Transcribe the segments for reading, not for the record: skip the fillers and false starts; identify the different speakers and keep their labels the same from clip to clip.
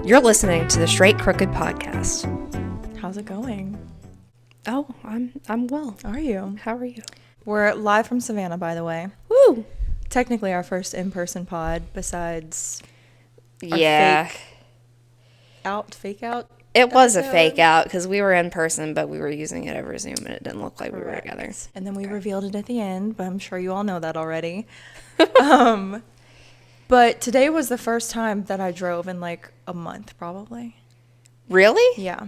Speaker 1: You're listening to the Straight Crooked Podcast.
Speaker 2: How's it going?
Speaker 1: Oh, I'm well.
Speaker 2: Are you?
Speaker 1: How are you?
Speaker 2: We're live from Savannah, by the way.
Speaker 1: Woo!
Speaker 2: Technically our first in-person pod besides
Speaker 1: Yeah.
Speaker 2: fake out.
Speaker 1: It was a
Speaker 2: episode.
Speaker 1: fake out because we were in person, but we were using it over Zoom and it didn't look like we were together.
Speaker 2: And then we revealed it at the end, but I'm sure you all know that already. But today was the first time that I drove in like a month, probably.
Speaker 1: Really?
Speaker 2: Yeah.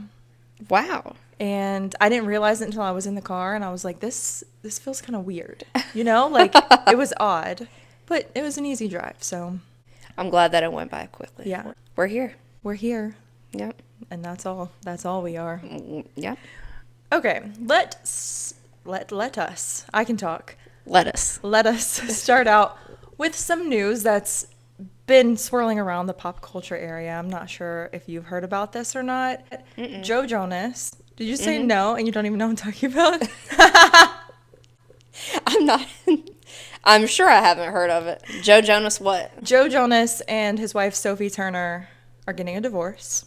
Speaker 1: Wow.
Speaker 2: And I didn't realize it until I was in the car, and I was like, this feels kind of weird. You know? Like, it was odd. But it was an easy drive, so.
Speaker 1: I'm glad that it went by quickly.
Speaker 2: Yeah.
Speaker 1: We're here.
Speaker 2: We're here.
Speaker 1: Yep.
Speaker 2: And that's all. That's all we are.
Speaker 1: Yep.
Speaker 2: Okay. Let us. I can talk.
Speaker 1: Let us
Speaker 2: Start out with some news that's been swirling around the pop culture area. I'm not sure if you've heard about this or not. Joe Jonas. Did you say no and you don't even know what I'm talking about?
Speaker 1: I'm not. I'm sure I haven't heard of it. Joe Jonas what?
Speaker 2: Joe Jonas and his wife Sophie Turner are getting a divorce.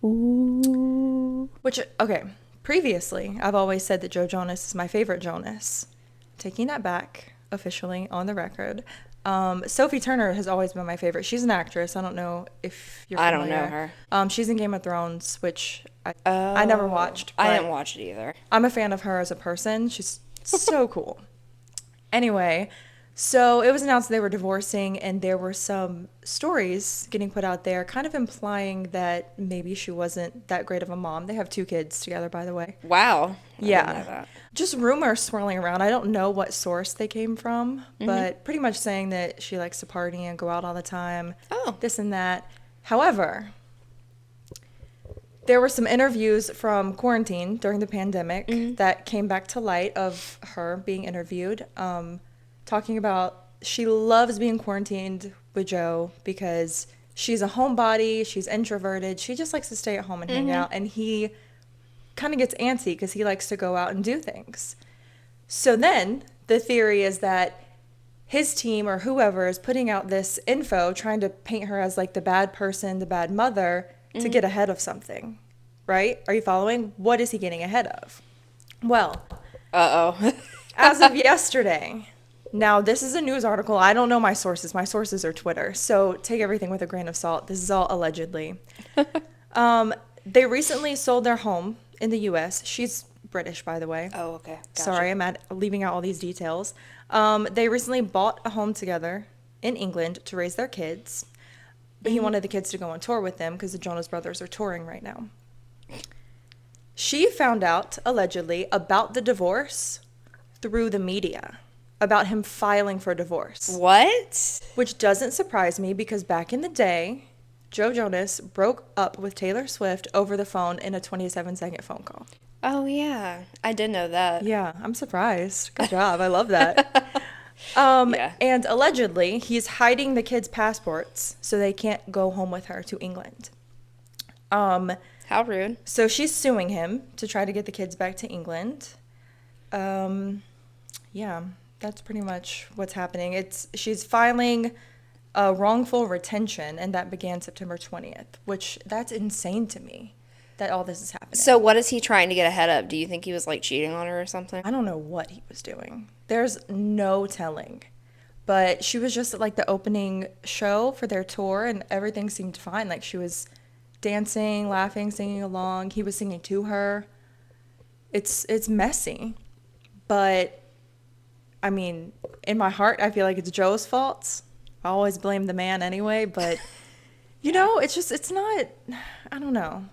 Speaker 1: Ooh.
Speaker 2: Which, okay, previously I've always said that Joe Jonas is my favorite Jonas. Taking that back officially on the record. Sophie Turner has always been my favorite. She's an actress. I don't know if you're familiar.
Speaker 1: I don't know her.
Speaker 2: She's in Game of Thrones, which I never watched.
Speaker 1: I didn't watch it either.
Speaker 2: I'm a fan of her as a person. She's so cool. Anyway, so it was announced they were divorcing, and there were some stories getting put out there kind of implying that maybe she wasn't that great of a mom. They have 2 kids together, by the way.
Speaker 1: Wow. I
Speaker 2: Yeah.
Speaker 1: didn't know that.
Speaker 2: Just rumors swirling around. I don't know what source they came from, but pretty much saying that she likes to party and go out all the time.
Speaker 1: Oh.
Speaker 2: This and that. However, there were some interviews from quarantine during the pandemic that came back to light of her being interviewed, talking about she loves being quarantined with Joe because she's a homebody, she's introverted, she just likes to stay at home and hang out, and he kind of gets antsy because he likes to go out and do things. So then the theory is that his team or whoever is putting out this info trying to paint her as like the bad person, the bad mother to get ahead of something, right? Are you following? What is he getting ahead of? Well, as of yesterday, now this is a news article. I don't know my sources. My sources are Twitter. So take everything with a grain of salt. This is all allegedly. They recently sold their home in the U.S. She's British, by the way.
Speaker 1: Oh, okay. Gotcha.
Speaker 2: Sorry, I'm leaving out all these details. They recently bought a home together in England to raise their kids. But he wanted the kids to go on tour with them because the Jonas Brothers are touring right now. She found out, allegedly, about the divorce through the media, about him filing for divorce.
Speaker 1: What?
Speaker 2: Which doesn't surprise me because back in the day, Joe Jonas broke up with Taylor Swift over the phone in a 27-second phone call.
Speaker 1: Oh, yeah. I did know that.
Speaker 2: Yeah, I'm surprised. Good job. I love that.
Speaker 1: Yeah.
Speaker 2: And allegedly, he's hiding the kids' passports so they can't go home with her to England.
Speaker 1: How rude.
Speaker 2: So she's suing him to try to get the kids back to England. Yeah, that's pretty much what's happening. She's filing a wrongful retention, and that began September 20th, which that's insane to me that all this is happening.
Speaker 1: So what is he trying to get ahead of? Do you think he was like cheating on her or something?
Speaker 2: I don't know what he was doing. There's no telling. But she was just at like the opening show for their tour, and everything seemed fine. Like she was dancing, laughing, singing along. He was singing to her. It's messy. But I mean, in my heart, I feel like it's Joe's fault. I always blame the man anyway, but you know, it's not, I don't know.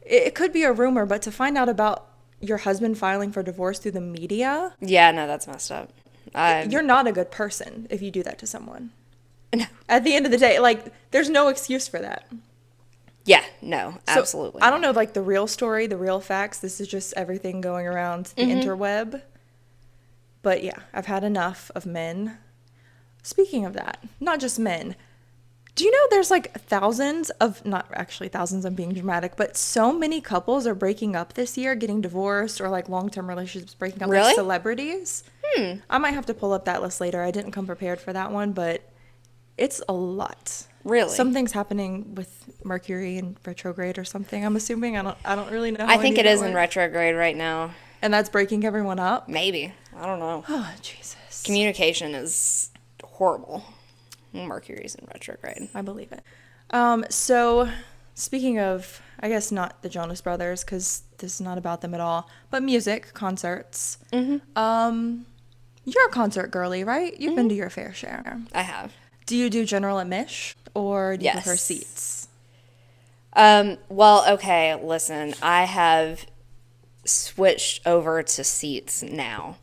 Speaker 2: It could be a rumor, but to find out about your husband filing for divorce through the media.
Speaker 1: Yeah, no, that's messed up.
Speaker 2: You're not a good person if you do that to someone.
Speaker 1: No.
Speaker 2: At the end of the day, like, there's no excuse for that.
Speaker 1: Yeah, no, absolutely.
Speaker 2: So, I don't know, like, the real story, the real facts. This is just everything going around the interweb. But yeah, I've had enough of men. Speaking of that, not just men. Do you know there's like thousands of, not actually thousands, I'm being dramatic, but so many couples are breaking up this year, getting divorced, or like long-term relationships breaking up.
Speaker 1: Really?
Speaker 2: Like celebrities. I might have to pull up that list later. I didn't come prepared for that one, but it's a lot.
Speaker 1: Really?
Speaker 2: Something's happening with Mercury in retrograde or something. I'm assuming. I don't really know.
Speaker 1: I think it is in
Speaker 2: works.
Speaker 1: retrograde right now.
Speaker 2: And that's breaking everyone up.
Speaker 1: Maybe. I don't know.
Speaker 2: Oh, Jesus.
Speaker 1: Communication is horrible when Mercury's in retrograde.
Speaker 2: I believe it. So, speaking of, I guess not the Jonas Brothers, because this is not about them at all, but music, concerts.
Speaker 1: Mm-hmm.
Speaker 2: You're a concert girly, right? You've been to your fair share.
Speaker 1: I have.
Speaker 2: Do you do general admission, or do you
Speaker 1: Yes.
Speaker 2: prefer seats?
Speaker 1: Well, okay, listen. I have switched over to seats now.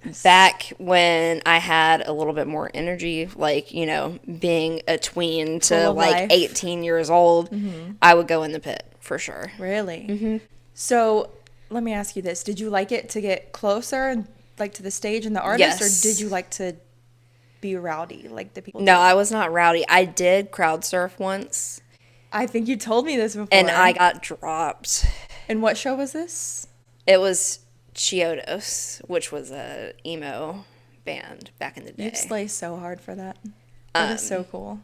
Speaker 2: Yes.
Speaker 1: Back when I had a little bit more energy, like, you know, being a tween
Speaker 2: Full
Speaker 1: to
Speaker 2: of
Speaker 1: like
Speaker 2: life.
Speaker 1: 18 years old, I would go in the pit for sure.
Speaker 2: Really?
Speaker 1: Mm-hmm.
Speaker 2: So, let me ask you this. Did you like it to get closer, like to the stage and the artist,
Speaker 1: Yes.
Speaker 2: or did you like to be rowdy like the people
Speaker 1: No,
Speaker 2: do?
Speaker 1: I was not rowdy. I did crowd surf once,
Speaker 2: I think you told me this before.
Speaker 1: and I got dropped.
Speaker 2: And what show was this?
Speaker 1: It was Chiodos, which was a emo band back in the day.
Speaker 2: You slay so hard for that. That is so cool.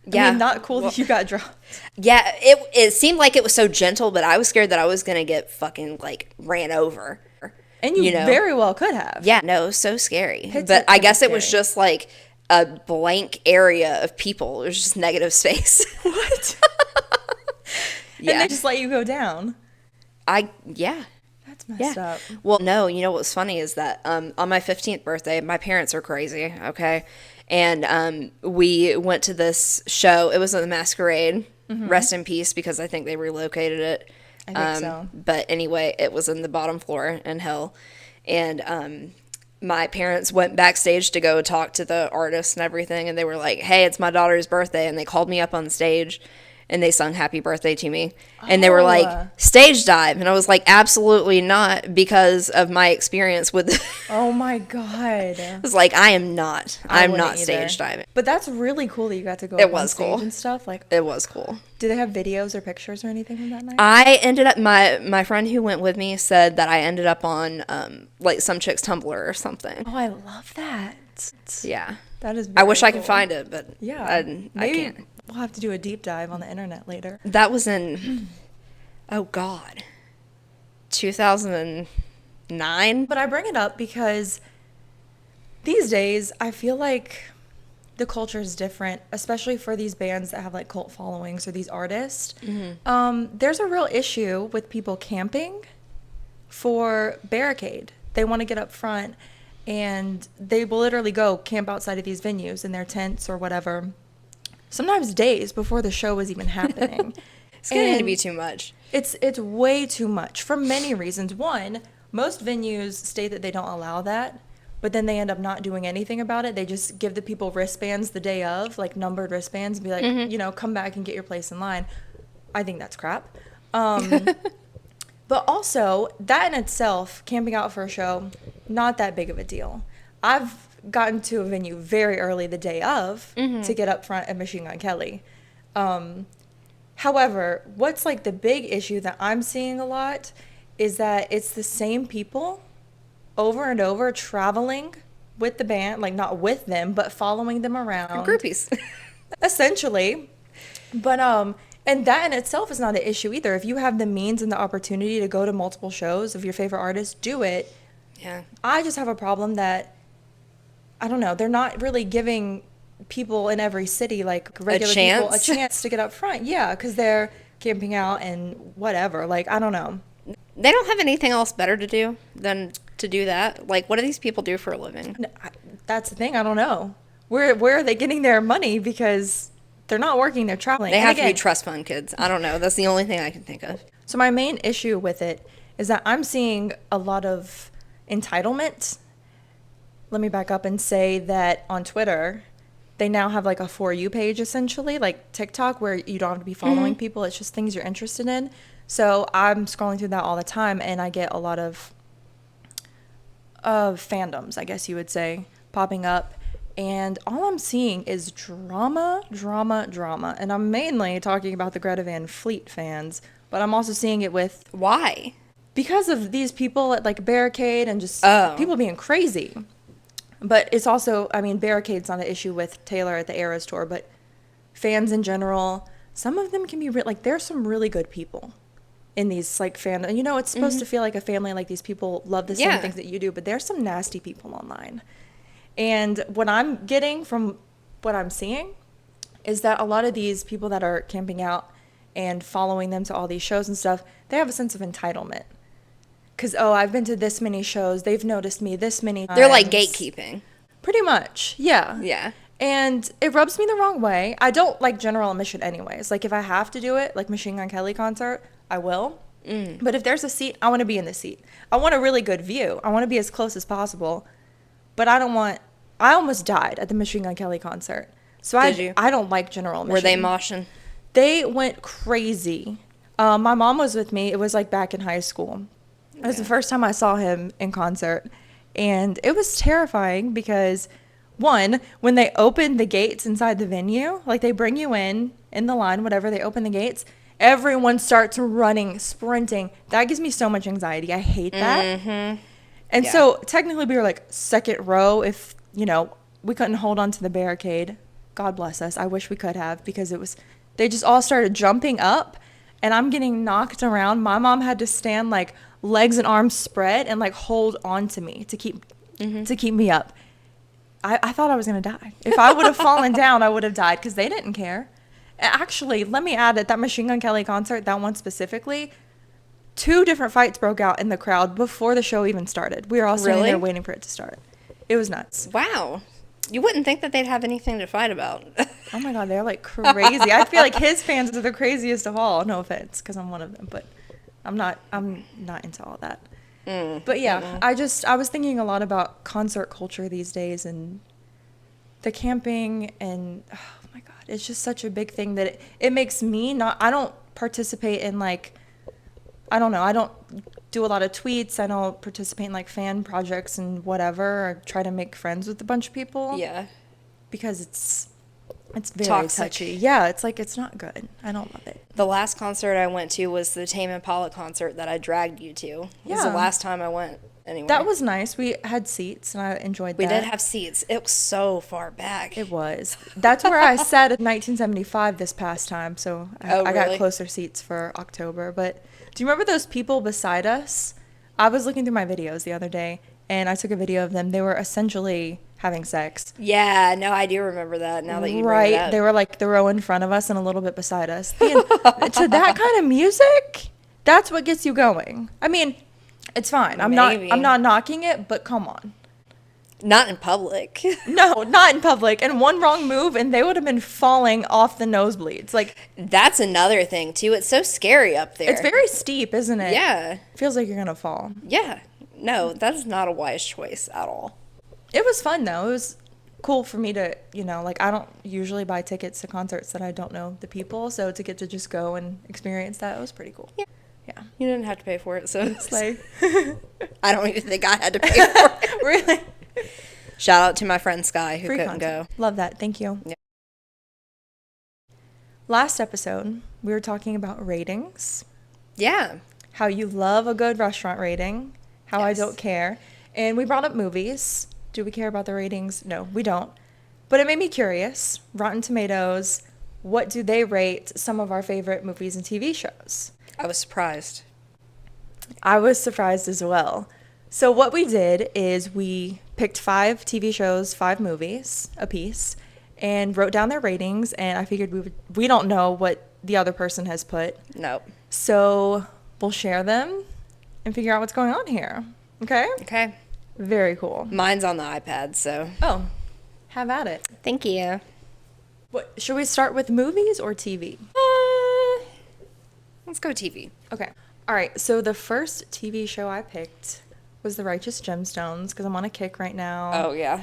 Speaker 1: Yeah.
Speaker 2: I mean, not cool that you got dropped.
Speaker 1: Yeah, it seemed like it was so gentle, but I was scared that I was gonna get fucking like ran over.
Speaker 2: And you
Speaker 1: know?
Speaker 2: very well could have.
Speaker 1: Yeah, no, it was so scary.
Speaker 2: Hits
Speaker 1: But
Speaker 2: are
Speaker 1: I
Speaker 2: kinda
Speaker 1: guess it was
Speaker 2: scary.
Speaker 1: just like a blank area of people. It was just negative space.
Speaker 2: What? And
Speaker 1: Yeah.
Speaker 2: they just let you go down.
Speaker 1: Yeah.
Speaker 2: That's messed
Speaker 1: Yeah.
Speaker 2: up.
Speaker 1: Well, no, you know what's funny is that on my 15th birthday, my parents are crazy, okay? And we went to this show. It was a Masquerade. Rest in peace, because I think they relocated it.
Speaker 2: I think so.
Speaker 1: But anyway, it was in the bottom floor in hell. And my parents went backstage to go talk to the artist and everything. And they were like, hey, it's my daughter's birthday. And they called me up on stage. And they sung happy birthday to me. And they were like, stage dive. And I was like, absolutely not, because of my experience with
Speaker 2: Oh my God.
Speaker 1: I was like, I'm not
Speaker 2: wouldn't
Speaker 1: not
Speaker 2: either.
Speaker 1: stage diving.
Speaker 2: But that's really cool that you got to go
Speaker 1: It
Speaker 2: up on
Speaker 1: was
Speaker 2: stage
Speaker 1: cool.
Speaker 2: and stuff. Like,
Speaker 1: It was cool.
Speaker 2: do they have videos or pictures or anything from that night?
Speaker 1: I ended up, my friend who went with me said that I ended up on like some chick's Tumblr or something.
Speaker 2: Oh, I love that.
Speaker 1: Yeah.
Speaker 2: That is
Speaker 1: I wish I
Speaker 2: cool.
Speaker 1: could find it, but
Speaker 2: Yeah.
Speaker 1: I
Speaker 2: Maybe
Speaker 1: can't.
Speaker 2: we'll have to do a deep dive on the internet later.
Speaker 1: That was in, oh God, 2009?
Speaker 2: But I bring it up because these days I feel like the culture is different, especially for these bands that have like cult followings or these artists. There's a real issue with people camping for barricade. They want to get up front, and they will literally go camp outside of these venues in their tents or whatever, sometimes days before the show is even happening.
Speaker 1: It's getting to
Speaker 2: And
Speaker 1: be too much.
Speaker 2: It's way too much for many reasons. One, most venues state that they don't allow that, but then they end up not doing anything about it. They just give the people wristbands the day of, like numbered wristbands, and be like, you know, come back and get your place in line. I think that's crap. But also, that in itself, camping out for a show, not that big of a deal. I've gotten to a venue very early the day of to get up front at Machine Gun Kelly. However, what's like the big issue that I'm seeing a lot is that it's the same people over and over traveling with the band, like not with them, but following them around.
Speaker 1: Groupies.
Speaker 2: Essentially. But and that in itself is not an issue either. If you have the means and the opportunity to go to multiple shows of your favorite artist, do it.
Speaker 1: Yeah.
Speaker 2: I just have a problem that, I don't know, they're not really giving people in every city, like regular people, a
Speaker 1: chance?
Speaker 2: chance to get up front. Yeah, because they're camping out and whatever. Like, I don't know.
Speaker 1: They don't have anything else better to do than to do that. Like, what do these people do for a living?
Speaker 2: That's the thing. I don't know. Where are they getting their money? Because they're not working, they're traveling.
Speaker 1: They
Speaker 2: And
Speaker 1: have to
Speaker 2: again,
Speaker 1: be trust fund kids. I don't know. That's the only thing I can think of.
Speaker 2: So my main issue with it is that I'm seeing a lot of entitlement. Let me back up and say that on Twitter, they now have like a For You page essentially, like TikTok, where you don't have to be following people. It's just things you're interested in. So I'm scrolling through that all the time, and I get a lot of fandoms, I guess you would say, popping up. And all I'm seeing is drama, drama, drama. And I'm mainly talking about the Greta Van Fleet fans, but I'm also seeing it with,
Speaker 1: Why?
Speaker 2: because of these people at like Barricade and just
Speaker 1: Oh.
Speaker 2: people being crazy. But it's also, I mean, Barricade's not an issue with Taylor at the Eras tour, but fans in general, some of them can be like, there's some really good people in these like fandom. You know, it's supposed to feel like a family, like these people love the same things that you do, but there's some nasty people online. And what I'm getting from what I'm seeing is that a lot of these people that are camping out and following them to all these shows and stuff, they have a sense of entitlement. Because, oh, I've been to this many shows. They've noticed me this many times.
Speaker 1: They're like gatekeeping.
Speaker 2: Pretty much, yeah.
Speaker 1: Yeah.
Speaker 2: And it rubs me the wrong way. I don't like general admission anyways. Like, if I have to do it, like Machine Gun Kelly concert, I will. But if there's a seat, I want to be in the seat. I want a really good view. I want to be as close as possible. But I almost died at the Machine Gun Kelly concert. So
Speaker 1: Did you?
Speaker 2: I don't like general admission.
Speaker 1: Were they moshing?
Speaker 2: They went crazy. My mom was with me. It was like back in high school. It was the first time I saw him in concert. And it was terrifying because, one, when they open the gates inside the venue, like they bring you in the line, whatever, they open the gates, everyone starts running, sprinting. That gives me so much anxiety. I hate that. Mm-hmm. And so technically we were like second row if, you know, we couldn't hold on to the barricade. God bless us. I wish we could have, because they just all started jumping up and I'm getting knocked around. My mom had to stand like legs and arms spread and like hold on to me to keep me up. I thought I was going to die. If I would have fallen down, I would have died, because they didn't care. Actually, let me add, at that Machine Gun Kelly concert, that one specifically, 2 different fights broke out in the crowd before the show even started. We were all standing there waiting for it to start. It was nuts.
Speaker 1: Wow. You wouldn't think that they'd have anything to fight about.
Speaker 2: Oh my God, they're like crazy. I feel like his fans are the craziest of all. No offense, because I'm one of them, but I'm not into all that. But yeah, I was thinking a lot about concert culture these days and the camping, and oh my God, it's just such a big thing that it makes me I don't participate in like, I don't know, I don't do a lot of tweets. I don't participate in like fan projects and whatever, or try to make friends with a bunch of people. Yeah. Because it's very
Speaker 1: toxic.
Speaker 2: touchy. Yeah, it's like, it's not good. I don't love it.
Speaker 1: The last concert I went to was the Tame Impala concert that I dragged you to. It was the last time I went anywhere.
Speaker 2: That was nice. We had seats and I enjoyed that.
Speaker 1: We did have seats. It was so far back.
Speaker 2: It was. That's where I sat in 1975 this past time, so I got closer seats for October. But do you remember those people beside us? I was looking through my videos the other day and I took a video of them. They were essentially having sex.
Speaker 1: Yeah, no, I do remember that now that you bring it up.
Speaker 2: They were like the row in front of us and a little bit beside us. To that kind of music, that's what gets you going. I mean, it's fine. I'm not knocking it, but come on.
Speaker 1: Not in public.
Speaker 2: No, not in public. And one wrong move and they would have been falling off the nosebleeds. Like,
Speaker 1: that's another thing too. It's so scary up there.
Speaker 2: It's very steep, isn't it?
Speaker 1: Yeah.
Speaker 2: Feels like you're going to fall.
Speaker 1: Yeah. No, that is not a wise choice at all.
Speaker 2: It was fun, though. It was cool for me to, you know, like, I don't usually buy tickets to concerts that I don't know the people, so to get to just go and experience that, it was pretty cool.
Speaker 1: Yeah.
Speaker 2: Yeah.
Speaker 1: You didn't have to pay for it, so
Speaker 2: it's like...
Speaker 1: I don't even think I had to pay for it.
Speaker 2: Really?
Speaker 1: Shout out to my friend Sky, who
Speaker 2: Free
Speaker 1: couldn't
Speaker 2: content.
Speaker 1: go.
Speaker 2: Love that. Thank you. Yeah. Last episode, we were talking about ratings.
Speaker 1: Yeah.
Speaker 2: How you love a good restaurant rating. How I don't care. And we brought up movies. Do we care about the ratings? No, we don't. But it made me curious. Rotten Tomatoes, what do they rate some of our favorite movies and TV shows?
Speaker 1: I was surprised.
Speaker 2: I was surprised as well. So what we did is we picked 5 TV shows, 5 movies apiece, and wrote down their ratings. And I figured we don't know what the other person has put.
Speaker 1: Nope.
Speaker 2: So we'll share them and figure out what's going on here. Okay?
Speaker 1: Okay.
Speaker 2: Very cool.
Speaker 1: Mine's on the iPad, so.
Speaker 2: Oh, have at it.
Speaker 1: Thank you.
Speaker 2: What, should we start with movies or TV?
Speaker 1: Let's go TV.
Speaker 2: Okay. All right. So the first TV show I picked was The Righteous Gemstones, because I'm on a kick right now.
Speaker 1: Oh, yeah.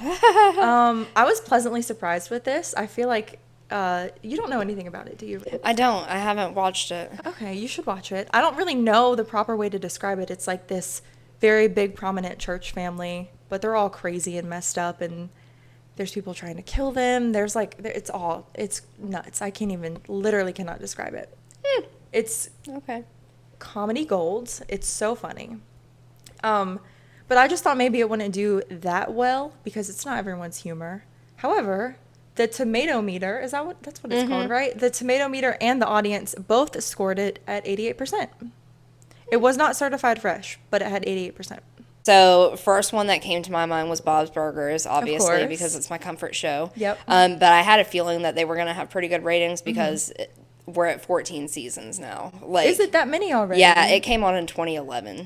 Speaker 2: I was pleasantly surprised with this. I feel like you don't know anything about it, do you?
Speaker 1: I don't. I haven't watched it.
Speaker 2: Okay, you should watch it. I don't really know the proper way to describe it. It's like this very big, prominent church family, but they're all crazy and messed up, and there's people trying to kill them. There's like, it's nuts. I literally cannot describe it. It's
Speaker 1: okay.
Speaker 2: Comedy gold. It's so funny. But I just thought maybe it wouldn't do that well because it's not everyone's humor. However, The tomato meter, that's what it's called, right? The tomato meter and the audience both scored it at 88%. It was not certified fresh, but it had 88%.
Speaker 1: So, first one that came to my mind was Bob's Burgers, obviously,
Speaker 2: course.
Speaker 1: because it's my comfort show.
Speaker 2: Yep.
Speaker 1: But I had a feeling that they were going to have pretty good ratings because we're at 14 seasons now. Like,
Speaker 2: Is it that many already?
Speaker 1: Yeah, it came on in 2011. Yeah.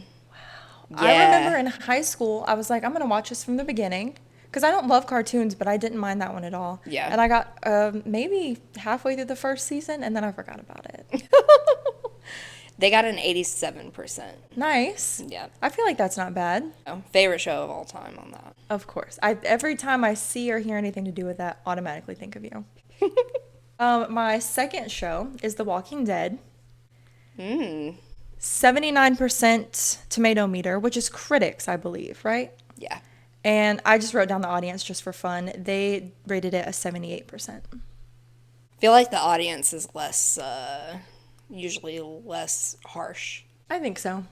Speaker 2: I remember in high school, I was like, I'm going to watch this from the beginning. Because I don't love cartoons, but I didn't mind that one at all.
Speaker 1: Yeah.
Speaker 2: And I got maybe halfway through the first season, and then I forgot about it.
Speaker 1: They got an 87%.
Speaker 2: Nice.
Speaker 1: Yeah.
Speaker 2: I feel like that's not bad.
Speaker 1: Oh, favorite show of all time on that.
Speaker 2: Of course. Every time I see or hear anything to do with that, automatically think of you. My second show is The Walking Dead. 79% tomato meter, which is critics, I believe, right?
Speaker 1: Yeah.
Speaker 2: And I just wrote down the audience just for fun. They rated it a 78%.
Speaker 1: I feel like the audience is usually less harsh.
Speaker 2: I think so.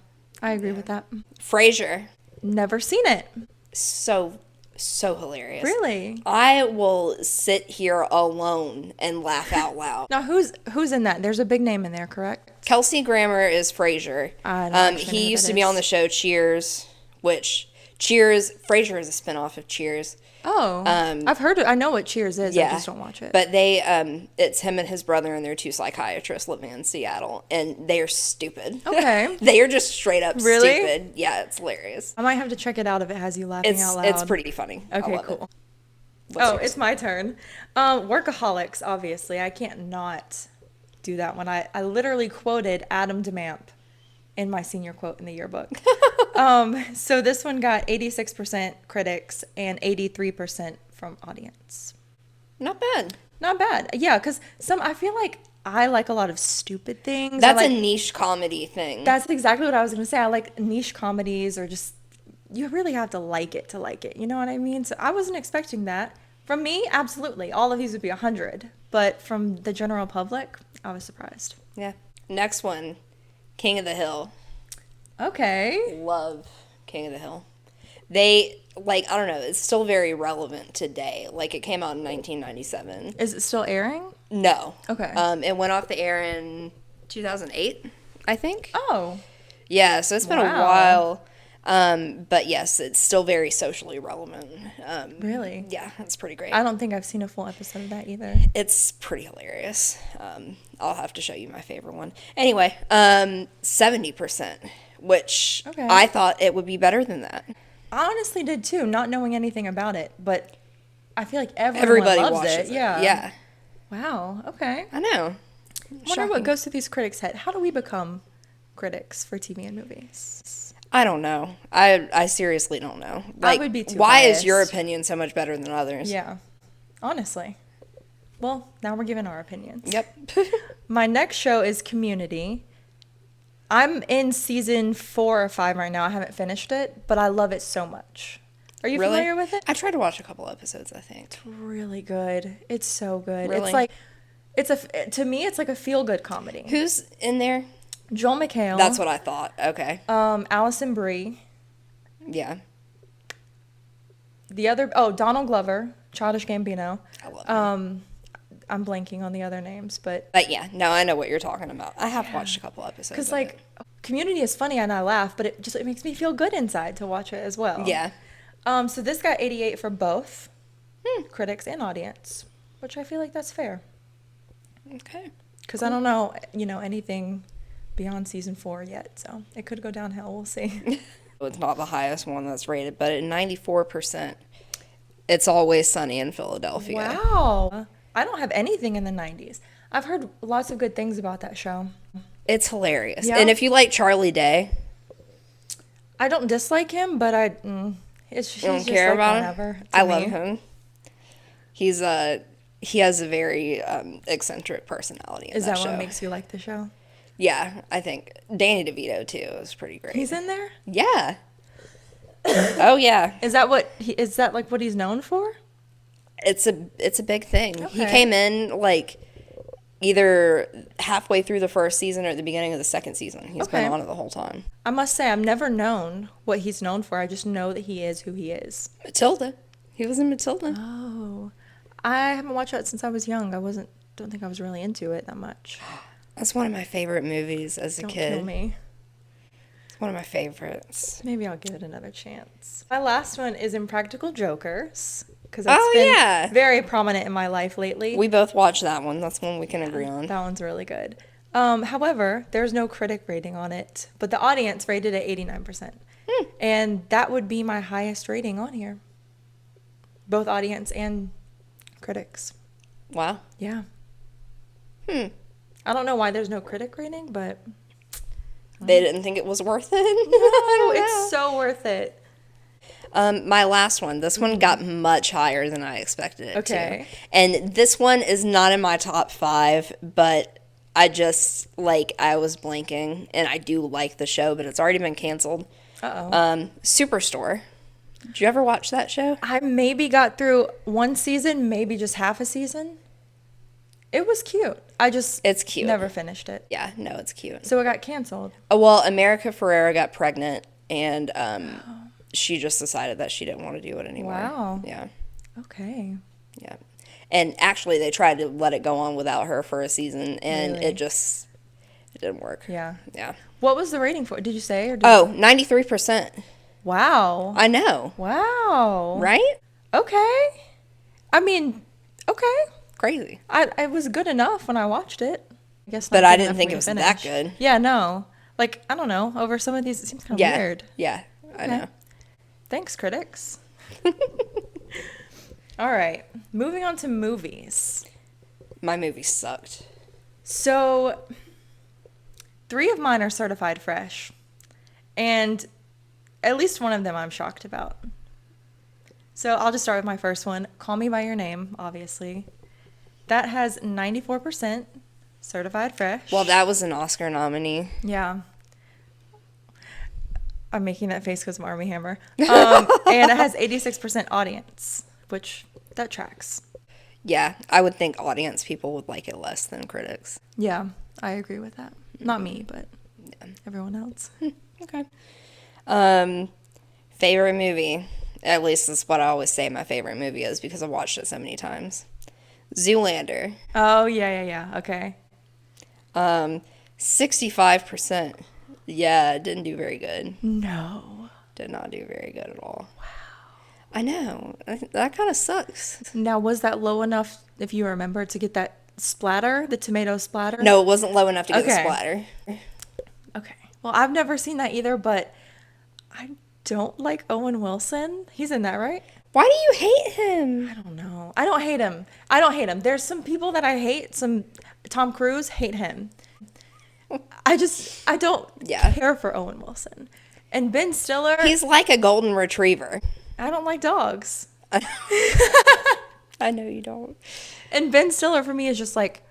Speaker 2: I agree with that.
Speaker 1: Frasier.
Speaker 2: Never seen it.
Speaker 1: So hilarious.
Speaker 2: Really?
Speaker 1: I will sit here alone and laugh out loud.
Speaker 2: Now, who's in that? There's a big name in there, correct?
Speaker 1: Kelsey Grammer is Frasier.
Speaker 2: I don't actually know
Speaker 1: He
Speaker 2: who
Speaker 1: used
Speaker 2: that
Speaker 1: to be
Speaker 2: is.
Speaker 1: on the show Cheers, Frasier is a spinoff of Cheers.
Speaker 2: Oh, I've heard it. I know what Cheers is. I just don't watch it.
Speaker 1: But it's him and his brother and their two psychiatrists living in Seattle, and they are stupid.
Speaker 2: Okay.
Speaker 1: They are just straight up
Speaker 2: Really?
Speaker 1: stupid. Yeah, it's hilarious.
Speaker 2: I might have to check it out if it has you laughing out loud.
Speaker 1: It's pretty funny. I
Speaker 2: Okay,
Speaker 1: love
Speaker 2: cool.
Speaker 1: it. What's yours?
Speaker 2: It's my turn. Workaholics, obviously. I can't not do that one. I literally quoted Adam DeMamp in my senior quote in the yearbook. So this one got 86% critics and 83% from audience.
Speaker 1: Not bad.
Speaker 2: Not bad. Yeah, because I feel like I like a lot of stupid things.
Speaker 1: That's
Speaker 2: a
Speaker 1: a niche comedy thing.
Speaker 2: That's exactly what I was going to say. I like niche comedies or just, you really have to like it. You know what I mean? So I wasn't expecting that. From me, absolutely. All of these would be 100. But from the general public, I was surprised.
Speaker 1: Yeah. Next one, King of the Hill.
Speaker 2: Okay.
Speaker 1: Love King of the Hill. They, I don't know, it's still very relevant today. Like, it came out in 1997.
Speaker 2: Is it still airing?
Speaker 1: No.
Speaker 2: Okay.
Speaker 1: It went off the air in 2008, I think.
Speaker 2: Oh.
Speaker 1: Yeah, so it's been a
Speaker 2: Wow.
Speaker 1: while. But yes, it's still very socially relevant.
Speaker 2: Really?
Speaker 1: Yeah, it's pretty great.
Speaker 2: I don't think I've seen a full episode of that either.
Speaker 1: It's pretty hilarious. I'll have to show you my favorite one. Anyway, 70%, which
Speaker 2: Okay.
Speaker 1: I thought it would be better than that.
Speaker 2: I honestly did too, not knowing anything about it, but I feel like everybody loves
Speaker 1: watches
Speaker 2: it.
Speaker 1: it.
Speaker 2: Yeah.
Speaker 1: Yeah.
Speaker 2: Wow. Okay.
Speaker 1: I know.
Speaker 2: I wonder
Speaker 1: Shocking.
Speaker 2: what goes through these critics' head. How do we become critics for TV and movies?
Speaker 1: I don't know. I seriously don't know.
Speaker 2: I would be too
Speaker 1: why is your
Speaker 2: biased.
Speaker 1: opinion so much better than others?
Speaker 2: Yeah. Honestly. Well, now we're giving our opinions.
Speaker 1: Yep.
Speaker 2: My next show is Community. I'm in season 4 or 5 right now. I haven't finished it, but I love it so much. Are you
Speaker 1: Really?
Speaker 2: familiar with it?
Speaker 1: I tried to watch a couple episodes, I think.
Speaker 2: It's really good. It's so good.
Speaker 1: Really?
Speaker 2: It's like to me it's like a feel-good comedy.
Speaker 1: Who's in there?
Speaker 2: Joel McHale.
Speaker 1: That's what I thought. Okay.
Speaker 2: Allison Brie.
Speaker 1: Yeah.
Speaker 2: Donald Glover, Childish Gambino.
Speaker 1: I love him.
Speaker 2: I'm blanking on the other names, but
Speaker 1: But yeah, no, I know what you're talking about. I have watched a couple episodes.
Speaker 2: because
Speaker 1: of it.
Speaker 2: Community is funny and I laugh, but it makes me feel good inside to watch it as well.
Speaker 1: Yeah.
Speaker 2: So this got 88 for both critics and audience, which I feel like that's fair.
Speaker 1: Okay.
Speaker 2: Because I don't know, anything beyond season 4 yet, so it could go downhill. We'll see.
Speaker 1: It's not the highest one that's rated, but at 94%, It's Always Sunny in Philadelphia.
Speaker 2: Wow. I don't have anything in the 90s. I've heard lots of good things about that show.
Speaker 1: It's hilarious.
Speaker 2: Yeah.
Speaker 1: And if you like Charlie Day,
Speaker 2: I don't dislike him, but he's
Speaker 1: you don't
Speaker 2: just
Speaker 1: care
Speaker 2: like
Speaker 1: about
Speaker 2: whatever
Speaker 1: him.
Speaker 2: to
Speaker 1: I love
Speaker 2: me.
Speaker 1: him. He has a very eccentric personality in
Speaker 2: Is that
Speaker 1: show.
Speaker 2: what makes you like the show?
Speaker 1: Yeah, I think Danny DeVito too is pretty great.
Speaker 2: He's in there?
Speaker 1: Yeah. Oh yeah.
Speaker 2: Is that like what he's known for?
Speaker 1: It's a big thing. He
Speaker 2: Okay.
Speaker 1: came in either halfway through the first season or at the beginning of the second season. He's been
Speaker 2: Okay.
Speaker 1: on it the whole time.
Speaker 2: I must say I've never known what he's known for. I just know that he is who he is.
Speaker 1: Matilda. He was in Matilda.
Speaker 2: Oh. I haven't watched that since I was young. Don't think I was really into it that much.
Speaker 1: That's one of my favorite movies as a
Speaker 2: Don't
Speaker 1: kid.
Speaker 2: kill me.
Speaker 1: It's one of my favorites.
Speaker 2: Maybe I'll give it another chance. My last one is Impractical Jokers, because that's been
Speaker 1: yeah.
Speaker 2: very prominent in my life lately.
Speaker 1: We both watched that one. That's one we can agree on.
Speaker 2: That one's really good. However, there's no critic rating on it, but the audience rated it 89%. And that would be my highest rating on here. Both audience and critics.
Speaker 1: Wow.
Speaker 2: Yeah. I don't know why there's no critic rating, but
Speaker 1: They didn't think it was worth it?
Speaker 2: no, it's so worth it.
Speaker 1: My last one. This one got much higher than I expected it
Speaker 2: Okay.
Speaker 1: to. And this one is not in my top 5, but I just, I was blanking, and I do like the show, but it's already been canceled.
Speaker 2: Uh-oh.
Speaker 1: Superstore. Did you ever watch that show?
Speaker 2: I maybe got through one season, maybe just half a season. It was cute.
Speaker 1: It's cute.
Speaker 2: Never finished it.
Speaker 1: Yeah, no, it's cute.
Speaker 2: So it got canceled.
Speaker 1: Well, America Ferrera got pregnant, and she just decided that she didn't want to do it anymore.
Speaker 2: Wow.
Speaker 1: Yeah.
Speaker 2: Okay.
Speaker 1: Yeah. And actually, they tried to let it go on without her for a season, and
Speaker 2: Really?
Speaker 1: it didn't work.
Speaker 2: Yeah.
Speaker 1: Yeah.
Speaker 2: What was the rating for? Did you say? Or did
Speaker 1: Oh, 93%.
Speaker 2: Wow.
Speaker 1: I know.
Speaker 2: Wow.
Speaker 1: Right?
Speaker 2: Okay. I mean, okay.
Speaker 1: Crazy.
Speaker 2: It was good enough when I watched it. I guess.
Speaker 1: But
Speaker 2: not
Speaker 1: I
Speaker 2: good
Speaker 1: didn't
Speaker 2: enough
Speaker 1: think
Speaker 2: for me
Speaker 1: it
Speaker 2: to
Speaker 1: was
Speaker 2: finish.
Speaker 1: that good.
Speaker 2: Yeah, no. I don't know. Over some of these, it seems kind of
Speaker 1: Yeah.
Speaker 2: weird.
Speaker 1: Yeah, I
Speaker 2: Okay.
Speaker 1: know.
Speaker 2: Thanks, critics. All right. Moving on to movies.
Speaker 1: My movie sucked.
Speaker 2: So, 3 of mine are certified fresh. And at least one of them I'm shocked about. So, I'll just start with my first one. Call Me By Your Name, obviously. That has 94% certified fresh.
Speaker 1: Well, that was an Oscar nominee.
Speaker 2: Yeah. I'm making that face because of Armie Hammer. And it has 86% audience, which that tracks.
Speaker 1: Yeah, I would think audience people would like it less than critics.
Speaker 2: Yeah, I agree with that. Not me, but everyone else.
Speaker 1: Okay. Favorite movie. At least that's what I always say my favorite movie is because I've watched it so many times. Zoolander.
Speaker 2: Oh, yeah. Okay.
Speaker 1: 65%. Yeah, it didn't do very good.
Speaker 2: No.
Speaker 1: Did not do very good at all. Wow. I know. That kind of sucks.
Speaker 2: Now, was that low enough, if you remember, to get that splatter, the tomato splatter?
Speaker 1: No, it wasn't low enough to get the
Speaker 2: Okay.
Speaker 1: splatter.
Speaker 2: Okay. Well, I've never seen that either, but I don't like Owen Wilson. He's in that, right?
Speaker 1: Why do you hate him?
Speaker 2: I don't know. I don't hate him. I don't hate him. There's some people that I hate. Tom Cruise, hate him. I don't
Speaker 1: Yeah.
Speaker 2: care for Owen Wilson. And Ben Stiller,
Speaker 1: He's like a golden retriever.
Speaker 2: I don't like dogs.
Speaker 1: I know you don't.
Speaker 2: And Ben Stiller for me is just like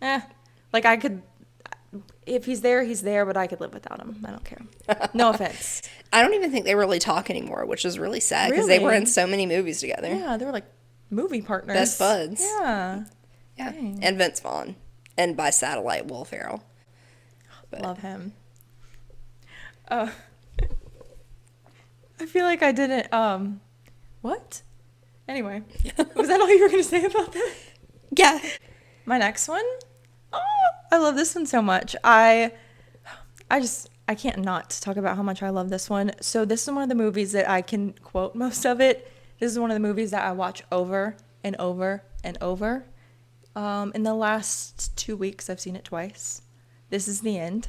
Speaker 2: I could, if he's there, but I could live without him. I don't care. No offense.
Speaker 1: I don't even think they really talk anymore, which is really sad because they were
Speaker 2: Really?
Speaker 1: in so many movies together.
Speaker 2: Yeah, they were like movie partners.
Speaker 1: Best buds.
Speaker 2: Yeah.
Speaker 1: Yeah.
Speaker 2: Dang.
Speaker 1: And Vince Vaughn. And by satellite, Will Ferrell. But
Speaker 2: Love him. I feel like I didn't, what? Anyway, was that all you were going to say about that?
Speaker 1: Yeah.
Speaker 2: My next one? Oh, I love this one so much. I can't not talk about how much I love this one. So this is one of the movies that I can quote most of it. This is one of the movies that I watch over and over and over. In the last 2 weeks, I've seen it twice. This Is the End.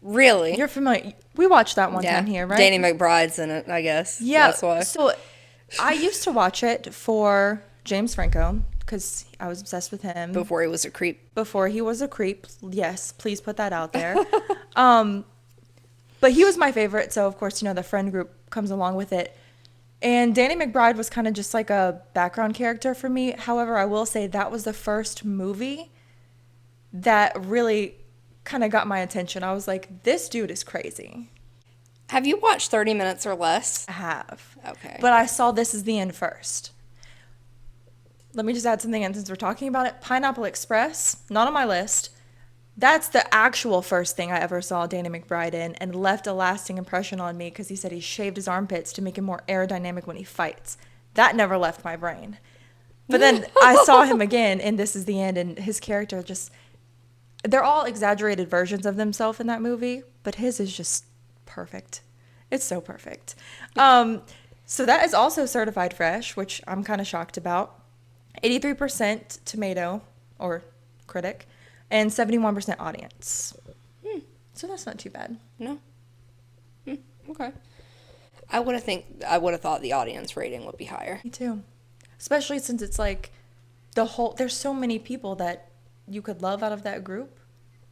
Speaker 1: Really?
Speaker 2: You're familiar. We watched that one time here, right?
Speaker 1: Danny McBride's in it, I guess.
Speaker 2: Yeah.
Speaker 1: That's why.
Speaker 2: So I used to watch it for James Franco because I was obsessed with him.
Speaker 1: Before he was a creep.
Speaker 2: Before he was a creep. Yes, please put that out there. But he was my favorite. So, of course, the friend group comes along with it. And Danny McBride was kind of just like a background character for me. However, I will say that was the first movie that really kind of got my attention. I was like, this dude is crazy.
Speaker 1: Have you watched 30 Minutes or Less?
Speaker 2: I have.
Speaker 1: Okay.
Speaker 2: But I saw This Is the End first. Let me just add something in since we're talking about it. Pineapple Express, not on my list. That's the actual first thing I ever saw Danny McBride in and left a lasting impression on me because he said he shaved his armpits to make him more aerodynamic when he fights. That never left my brain. But then I saw him again in This Is the End, and his character just, they're all exaggerated versions of themselves in that movie, but his is just perfect. It's so perfect. So that is also certified fresh, which I'm kind of shocked about. 83% tomato or critic and 71% audience. So that's not too bad.
Speaker 1: No. Okay. I would have thought the audience rating would be higher.
Speaker 2: Me too. Especially since it's like there's so many people that you could love out of that group.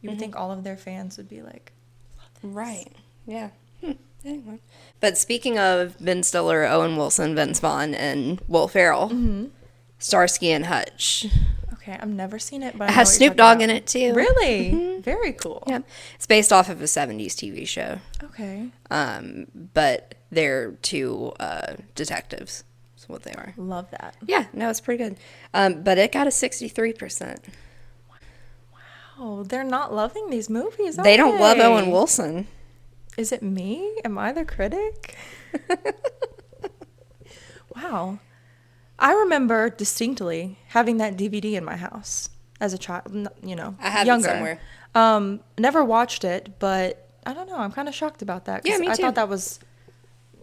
Speaker 2: You would think all of their fans would be like, love this.
Speaker 1: Right. Yeah. Anyway. But speaking of Ben Stiller, Owen Wilson, Vince Vaughn, and Will Ferrell, Starsky and Hutch.
Speaker 2: Okay, I've never seen it, but
Speaker 1: It has Snoop Dogg in it too.
Speaker 2: Really? Very cool.
Speaker 1: Yeah. It's based off of a 70s TV show.
Speaker 2: Okay.
Speaker 1: But they're two detectives. That's what they are.
Speaker 2: Love that.
Speaker 1: Yeah, no, it's pretty good. But it got a 63%.
Speaker 2: Wow, they're not loving these movies,
Speaker 1: They don't love Owen Wilson.
Speaker 2: Is it me? Am I the critic? Wow. I remember distinctly having that DVD in my house as a child,
Speaker 1: I have
Speaker 2: younger.
Speaker 1: it somewhere.
Speaker 2: Never watched it, but I don't know. I'm kind of shocked about that. 'Cause
Speaker 1: Yeah, me
Speaker 2: I
Speaker 1: too.
Speaker 2: thought that was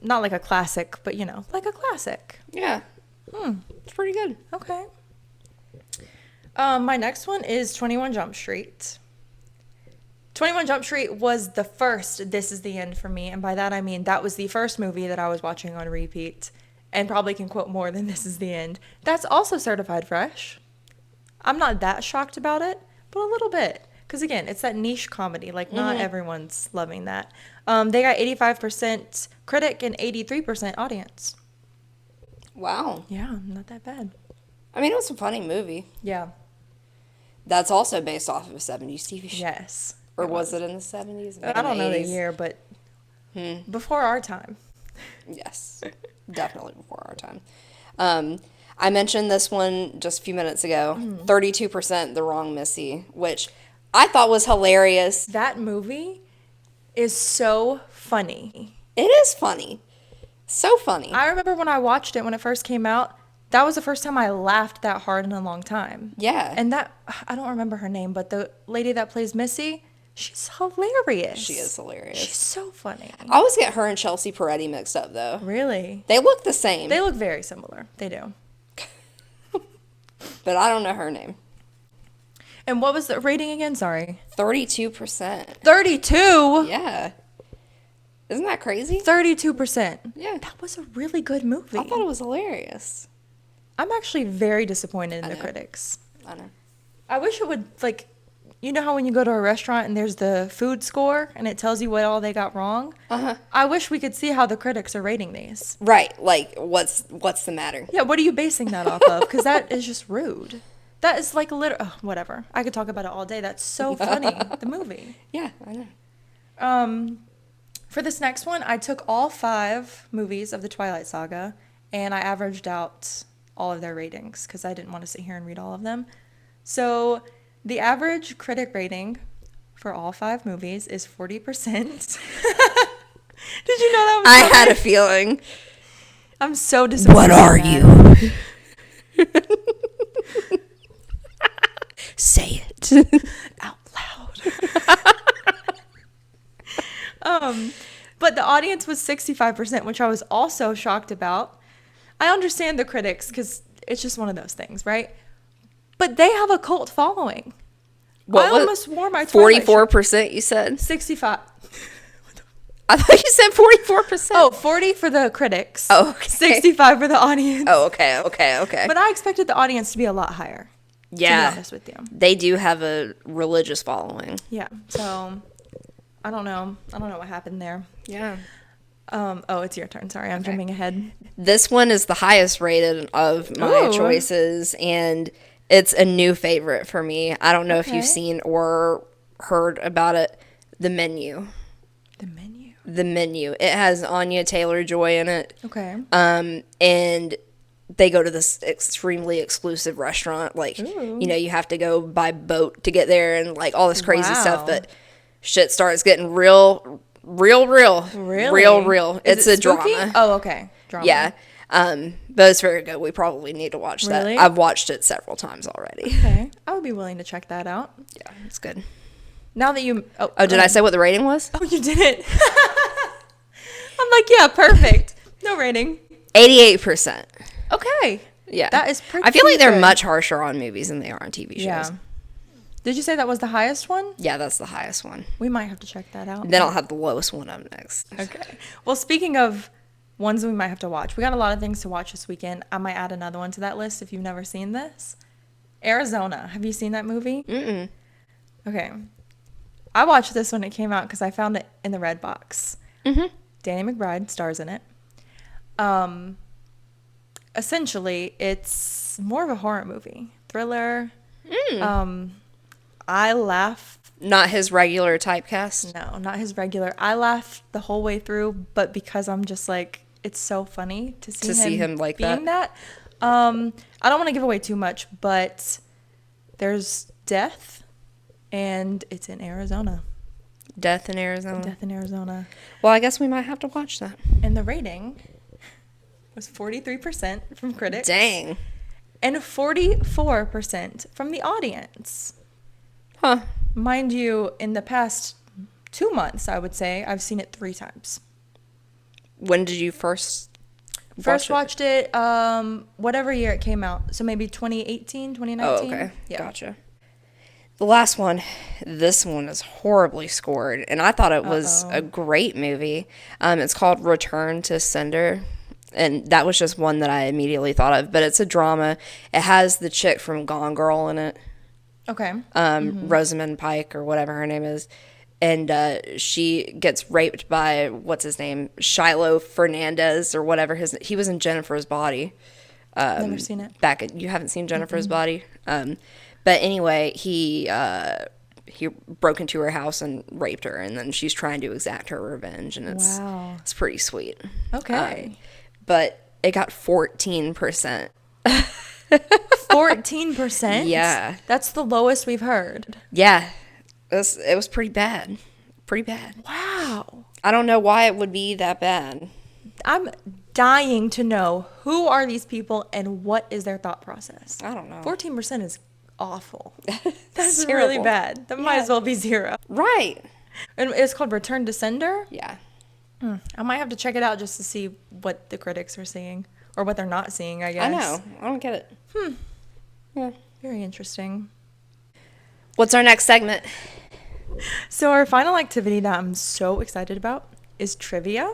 Speaker 2: not like a classic, but like a classic.
Speaker 1: Yeah. It's pretty good.
Speaker 2: Okay. My next one is 21 Jump Street. 21 Jump Street was the first This Is the End for me, and by that I mean that was the first movie that I was watching on repeat, and probably can quote more than This Is the End. That's also certified fresh. I'm not that shocked about it, but a little bit. Because again, it's that niche comedy. Like, not everyone's loving that. They got 85% critic and 83% audience.
Speaker 1: Wow.
Speaker 2: Yeah, not that bad.
Speaker 1: I mean, it was a funny movie.
Speaker 2: Yeah.
Speaker 1: That's also based off of a 70s TV show.
Speaker 2: Yes.
Speaker 1: Or was it in the 70s? Maybe
Speaker 2: I don't
Speaker 1: in
Speaker 2: know the
Speaker 1: 80s?
Speaker 2: year, but before our time.
Speaker 1: Yes, definitely before our time. I mentioned this one just a few minutes ago. 32% The Wrong Missy, which I thought was hilarious.
Speaker 2: That movie is so funny.
Speaker 1: It is funny. So funny.
Speaker 2: I remember when I watched it when it first came out, that was the first time I laughed that hard in a long time.
Speaker 1: Yeah.
Speaker 2: And I don't remember her name, but the lady that plays Missy, she's hilarious.
Speaker 1: She is hilarious.
Speaker 2: She's so funny.
Speaker 1: I always get her and Chelsea Peretti mixed up, though.
Speaker 2: Really?
Speaker 1: They look the same.
Speaker 2: They look very similar. They do.
Speaker 1: But I don't know her name.
Speaker 2: And what was the rating again? Sorry.
Speaker 1: 32%.
Speaker 2: 32?
Speaker 1: Yeah. Isn't that crazy?
Speaker 2: 32%.
Speaker 1: Yeah.
Speaker 2: That was a really good movie.
Speaker 1: I thought it was hilarious.
Speaker 2: I'm actually very disappointed in the
Speaker 1: know.
Speaker 2: critics.
Speaker 1: I know.
Speaker 2: I wish it would, like, you know how when you go to a restaurant and there's the food score and it tells you what all they got wrong?
Speaker 1: Uh-huh.
Speaker 2: I wish we could see how the critics are rating these.
Speaker 1: Right. Like, what's the matter?
Speaker 2: Yeah, what are you basing that off of? Because that is just rude. That is like whatever. I could talk about it all day. That's so funny, the movie.
Speaker 1: Yeah, I know.
Speaker 2: For this next one, I took all 5 movies of the Twilight Saga and I averaged out all of their ratings because I didn't want to sit here and read all of them. So the average critic rating for all 5 movies is 40%. Did you know that was
Speaker 1: I
Speaker 2: coming?
Speaker 1: had a feeling.
Speaker 2: I'm so disappointed.
Speaker 1: What are
Speaker 2: in that.
Speaker 1: you? Say it.
Speaker 2: Out loud. But the audience was 65%, which I was also shocked about. I understand the critics because it's just one of those things, right? But they have a cult following. I almost wore my Twilight shirt.
Speaker 1: 44%, you said?
Speaker 2: 65.
Speaker 1: I thought you said 44%.
Speaker 2: Oh, 40 for the critics.
Speaker 1: Oh, okay.
Speaker 2: 65 for the audience.
Speaker 1: Oh, okay.
Speaker 2: But I expected the audience to be a lot higher.
Speaker 1: Yeah.
Speaker 2: To be honest with you.
Speaker 1: They do have a religious following.
Speaker 2: Yeah. So, I don't know. I don't know what happened there.
Speaker 1: Yeah.
Speaker 2: Oh, it's your turn. Sorry, I'm jumping ahead.
Speaker 1: This one is the highest rated of my
Speaker 2: Ooh.
Speaker 1: choices, and it's a new favorite for me. I don't know if
Speaker 2: Okay.
Speaker 1: you've seen or heard about it. The Menu.
Speaker 2: The menu.
Speaker 1: The Menu. It has Anya Taylor-Joy in it.
Speaker 2: Okay.
Speaker 1: And they go to this extremely exclusive restaurant. Like,
Speaker 2: Ooh.
Speaker 1: you have to go by boat to get there and, like, all this crazy
Speaker 2: Wow.
Speaker 1: stuff. But shit starts getting real.
Speaker 2: Really?
Speaker 1: Real.
Speaker 2: Is
Speaker 1: It's
Speaker 2: it
Speaker 1: a
Speaker 2: spooky?
Speaker 1: drama.
Speaker 2: Oh, okay. Drama.
Speaker 1: Yeah. But it's very good. We probably need to watch
Speaker 2: Really?
Speaker 1: that. I've watched it several times already.
Speaker 2: Okay. I would be willing to check that out.
Speaker 1: Yeah, it's good.
Speaker 2: Now that you...
Speaker 1: Oh, did I say what the rating was?
Speaker 2: Oh, you didn't. I'm like, yeah, perfect. No rating.
Speaker 1: 88%.
Speaker 2: Okay.
Speaker 1: Yeah.
Speaker 2: That is pretty
Speaker 1: I feel like they're
Speaker 2: good.
Speaker 1: much harsher on movies than they are on TV shows.
Speaker 2: Yeah. Did you say that was the highest one?
Speaker 1: Yeah, that's the highest one.
Speaker 2: We might have to check that out.
Speaker 1: Then I'll have the lowest one up next.
Speaker 2: Okay. Well, speaking of ones we might have to watch, we got a lot of things to watch this weekend. I might add another one to that list if you've never seen this. Arizona. Have you seen that movie?
Speaker 1: Mm-mm.
Speaker 2: Okay. I watched this when it came out because I found it in the Red Box.
Speaker 1: Mm-hmm.
Speaker 2: Danny McBride stars in it. Essentially, it's more of a horror movie. Thriller. I laughed.
Speaker 1: Not his regular typecast.
Speaker 2: No, not his regular. I laughed the whole way through, but because I'm just like, it's so funny to see him
Speaker 1: like
Speaker 2: being
Speaker 1: that.
Speaker 2: I don't want to give away too much, but there's death, and it's in Arizona.
Speaker 1: Death in Arizona.
Speaker 2: Death in Arizona.
Speaker 1: Well, I guess we might have to watch that.
Speaker 2: And the rating was 43% from critics.
Speaker 1: Dang.
Speaker 2: And 44% from the audience.
Speaker 1: Huh.
Speaker 2: Mind you, in the past 2 months, I would say, I've seen it 3 times.
Speaker 1: When did you first
Speaker 2: Watched it whatever year it came out. So maybe 2018, 2019.
Speaker 1: Oh, okay.
Speaker 2: Yeah.
Speaker 1: Gotcha. The last one, this one is horribly scored, and I thought it was a great movie. It's called Return to Sender, and that was just one that I immediately thought of, but it's a drama. It has the chick from Gone Girl in it.
Speaker 2: Okay.
Speaker 1: Rosamund Pike or whatever her name is, and she gets raped by what's his name, Shiloh Fernandez or whatever he was in Jennifer's Body.
Speaker 2: Never seen it.
Speaker 1: You haven't seen Jennifer's Body, but anyway, he broke into her house and raped her, and then she's trying to exact her revenge, and it's pretty sweet.
Speaker 2: Okay.
Speaker 1: But it got 14%.
Speaker 2: 14%?
Speaker 1: Yeah.
Speaker 2: That's the lowest we've heard.
Speaker 1: Yeah. It was pretty bad. Pretty bad.
Speaker 2: Wow.
Speaker 1: I don't know why it would be that bad.
Speaker 2: I'm dying to know who are these people and what is their thought process.
Speaker 1: I don't know.
Speaker 2: 14% is awful. That's
Speaker 1: Terrible.
Speaker 2: really bad. That might as well be 0.
Speaker 1: Right.
Speaker 2: And it's called Return to Sender?
Speaker 1: Yeah.
Speaker 2: I might have to check it out just to see what the critics are seeing. Or what they're not seeing, I guess.
Speaker 1: I know. I don't get it. Yeah.
Speaker 2: Very interesting.
Speaker 1: What's our next segment?
Speaker 2: So our final activity that I'm so excited about is trivia.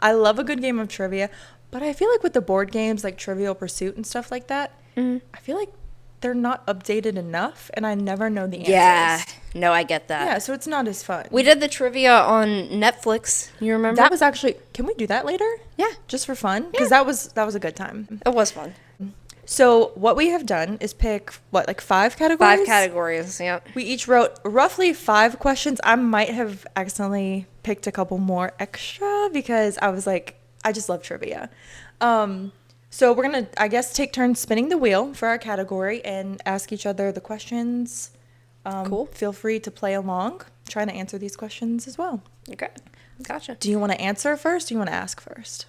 Speaker 2: I love a good game of trivia, but I feel like with the board games like Trivial Pursuit and stuff like that, I feel like they're not updated enough, and I never know the answers.
Speaker 1: Yeah. No, I get that.
Speaker 2: Yeah, so it's not as fun.
Speaker 1: We did the trivia on Netflix. You remember?
Speaker 2: That was actually... Can we do that later?
Speaker 1: Yeah.
Speaker 2: Just for fun? Because that was a good time.
Speaker 1: It was fun.
Speaker 2: So what we have done is pick, like 5 categories?
Speaker 1: 5 categories, yep.
Speaker 2: We each wrote roughly 5 questions. I might have accidentally picked a couple more extra because I was like, I just love trivia. So we're going to, I guess, take turns spinning the wheel for our category and ask each other the questions.
Speaker 1: Cool.
Speaker 2: Feel free to play along, trying to answer these questions as well.
Speaker 1: Okay. Gotcha.
Speaker 2: Do you want to answer first or do you want to ask first?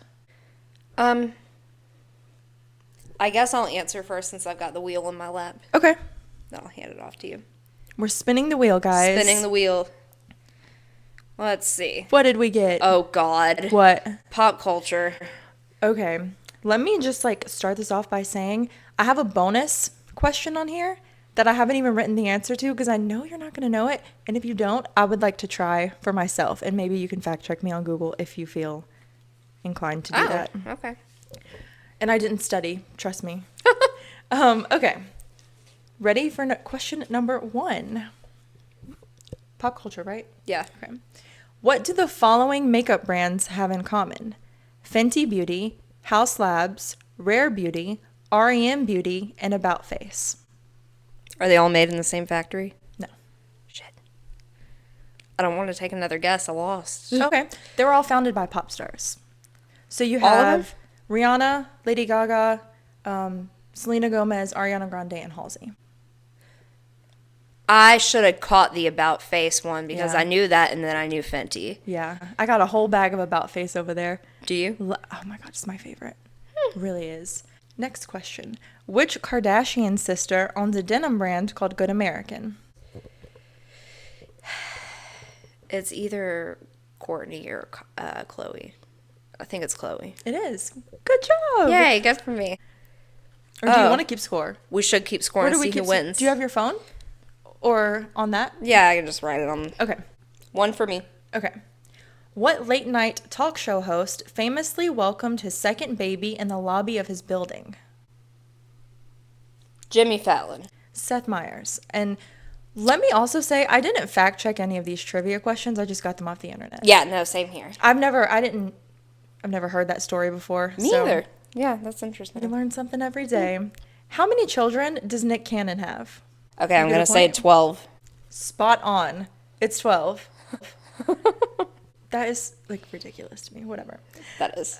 Speaker 1: I guess I'll answer first since I've got the wheel in my lap.
Speaker 2: Okay.
Speaker 1: Then I'll hand it off to you.
Speaker 2: We're spinning the wheel, guys.
Speaker 1: Spinning the wheel. Let's see.
Speaker 2: What did we get?
Speaker 1: Oh, God.
Speaker 2: What?
Speaker 1: Pop culture.
Speaker 2: Okay. Let me just start this off by saying I have a bonus question on here that I haven't even written the answer to because I know you're not going to know it. And if you don't, I would like to try for myself. And maybe you can fact check me on Google if you feel inclined to do that.
Speaker 1: Okay.
Speaker 2: And I didn't study. Trust me. Okay. Ready for question number 1. Pop culture, right?
Speaker 1: Yeah.
Speaker 2: Okay. What do the following makeup brands have in common? Fenty Beauty, House Labs, Rare Beauty, REM Beauty, and About Face.
Speaker 1: Are they all made in the same factory?
Speaker 2: No.
Speaker 1: Shit. I don't want to take another guess. I lost.
Speaker 2: Okay. They were all founded by pop stars. So you
Speaker 1: All of
Speaker 2: have Rihanna, Lady Gaga, Selena Gomez, Ariana Grande, and Halsey.
Speaker 1: I should have caught the About Face one because
Speaker 2: Yeah.
Speaker 1: I knew that and then I knew Fenty.
Speaker 2: Yeah. I got a whole bag of About Face over there.
Speaker 1: Do you?
Speaker 2: Oh my God, it's my favorite. Really is. Next question. Which Kardashian sister owns a denim brand called Good American?
Speaker 1: It's either Courtney or Chloe. I think it's Chloe.
Speaker 2: It is. Good job.
Speaker 1: Yay, good for me.
Speaker 2: Or do you want to keep score?
Speaker 1: We should keep score and see who wins.
Speaker 2: Do you have your phone? Or on that?
Speaker 1: Yeah, I can just write it on.
Speaker 2: Okay.
Speaker 1: One for me.
Speaker 2: Okay. What late night talk show host famously welcomed his second baby in the lobby of his building?
Speaker 1: Jimmy Fallon.
Speaker 2: Seth Meyers. And let me also say, I didn't fact check any of these trivia questions. I just got them off the internet.
Speaker 1: Yeah, no, same here.
Speaker 2: I've never heard that story before.
Speaker 1: Me either. Yeah, that's interesting.
Speaker 2: You learn something every day. How many children does Nick Cannon have?
Speaker 1: Okay, I'm going to say 12.
Speaker 2: Spot on. It's 12. That is, like, ridiculous to me. Whatever.
Speaker 1: That is.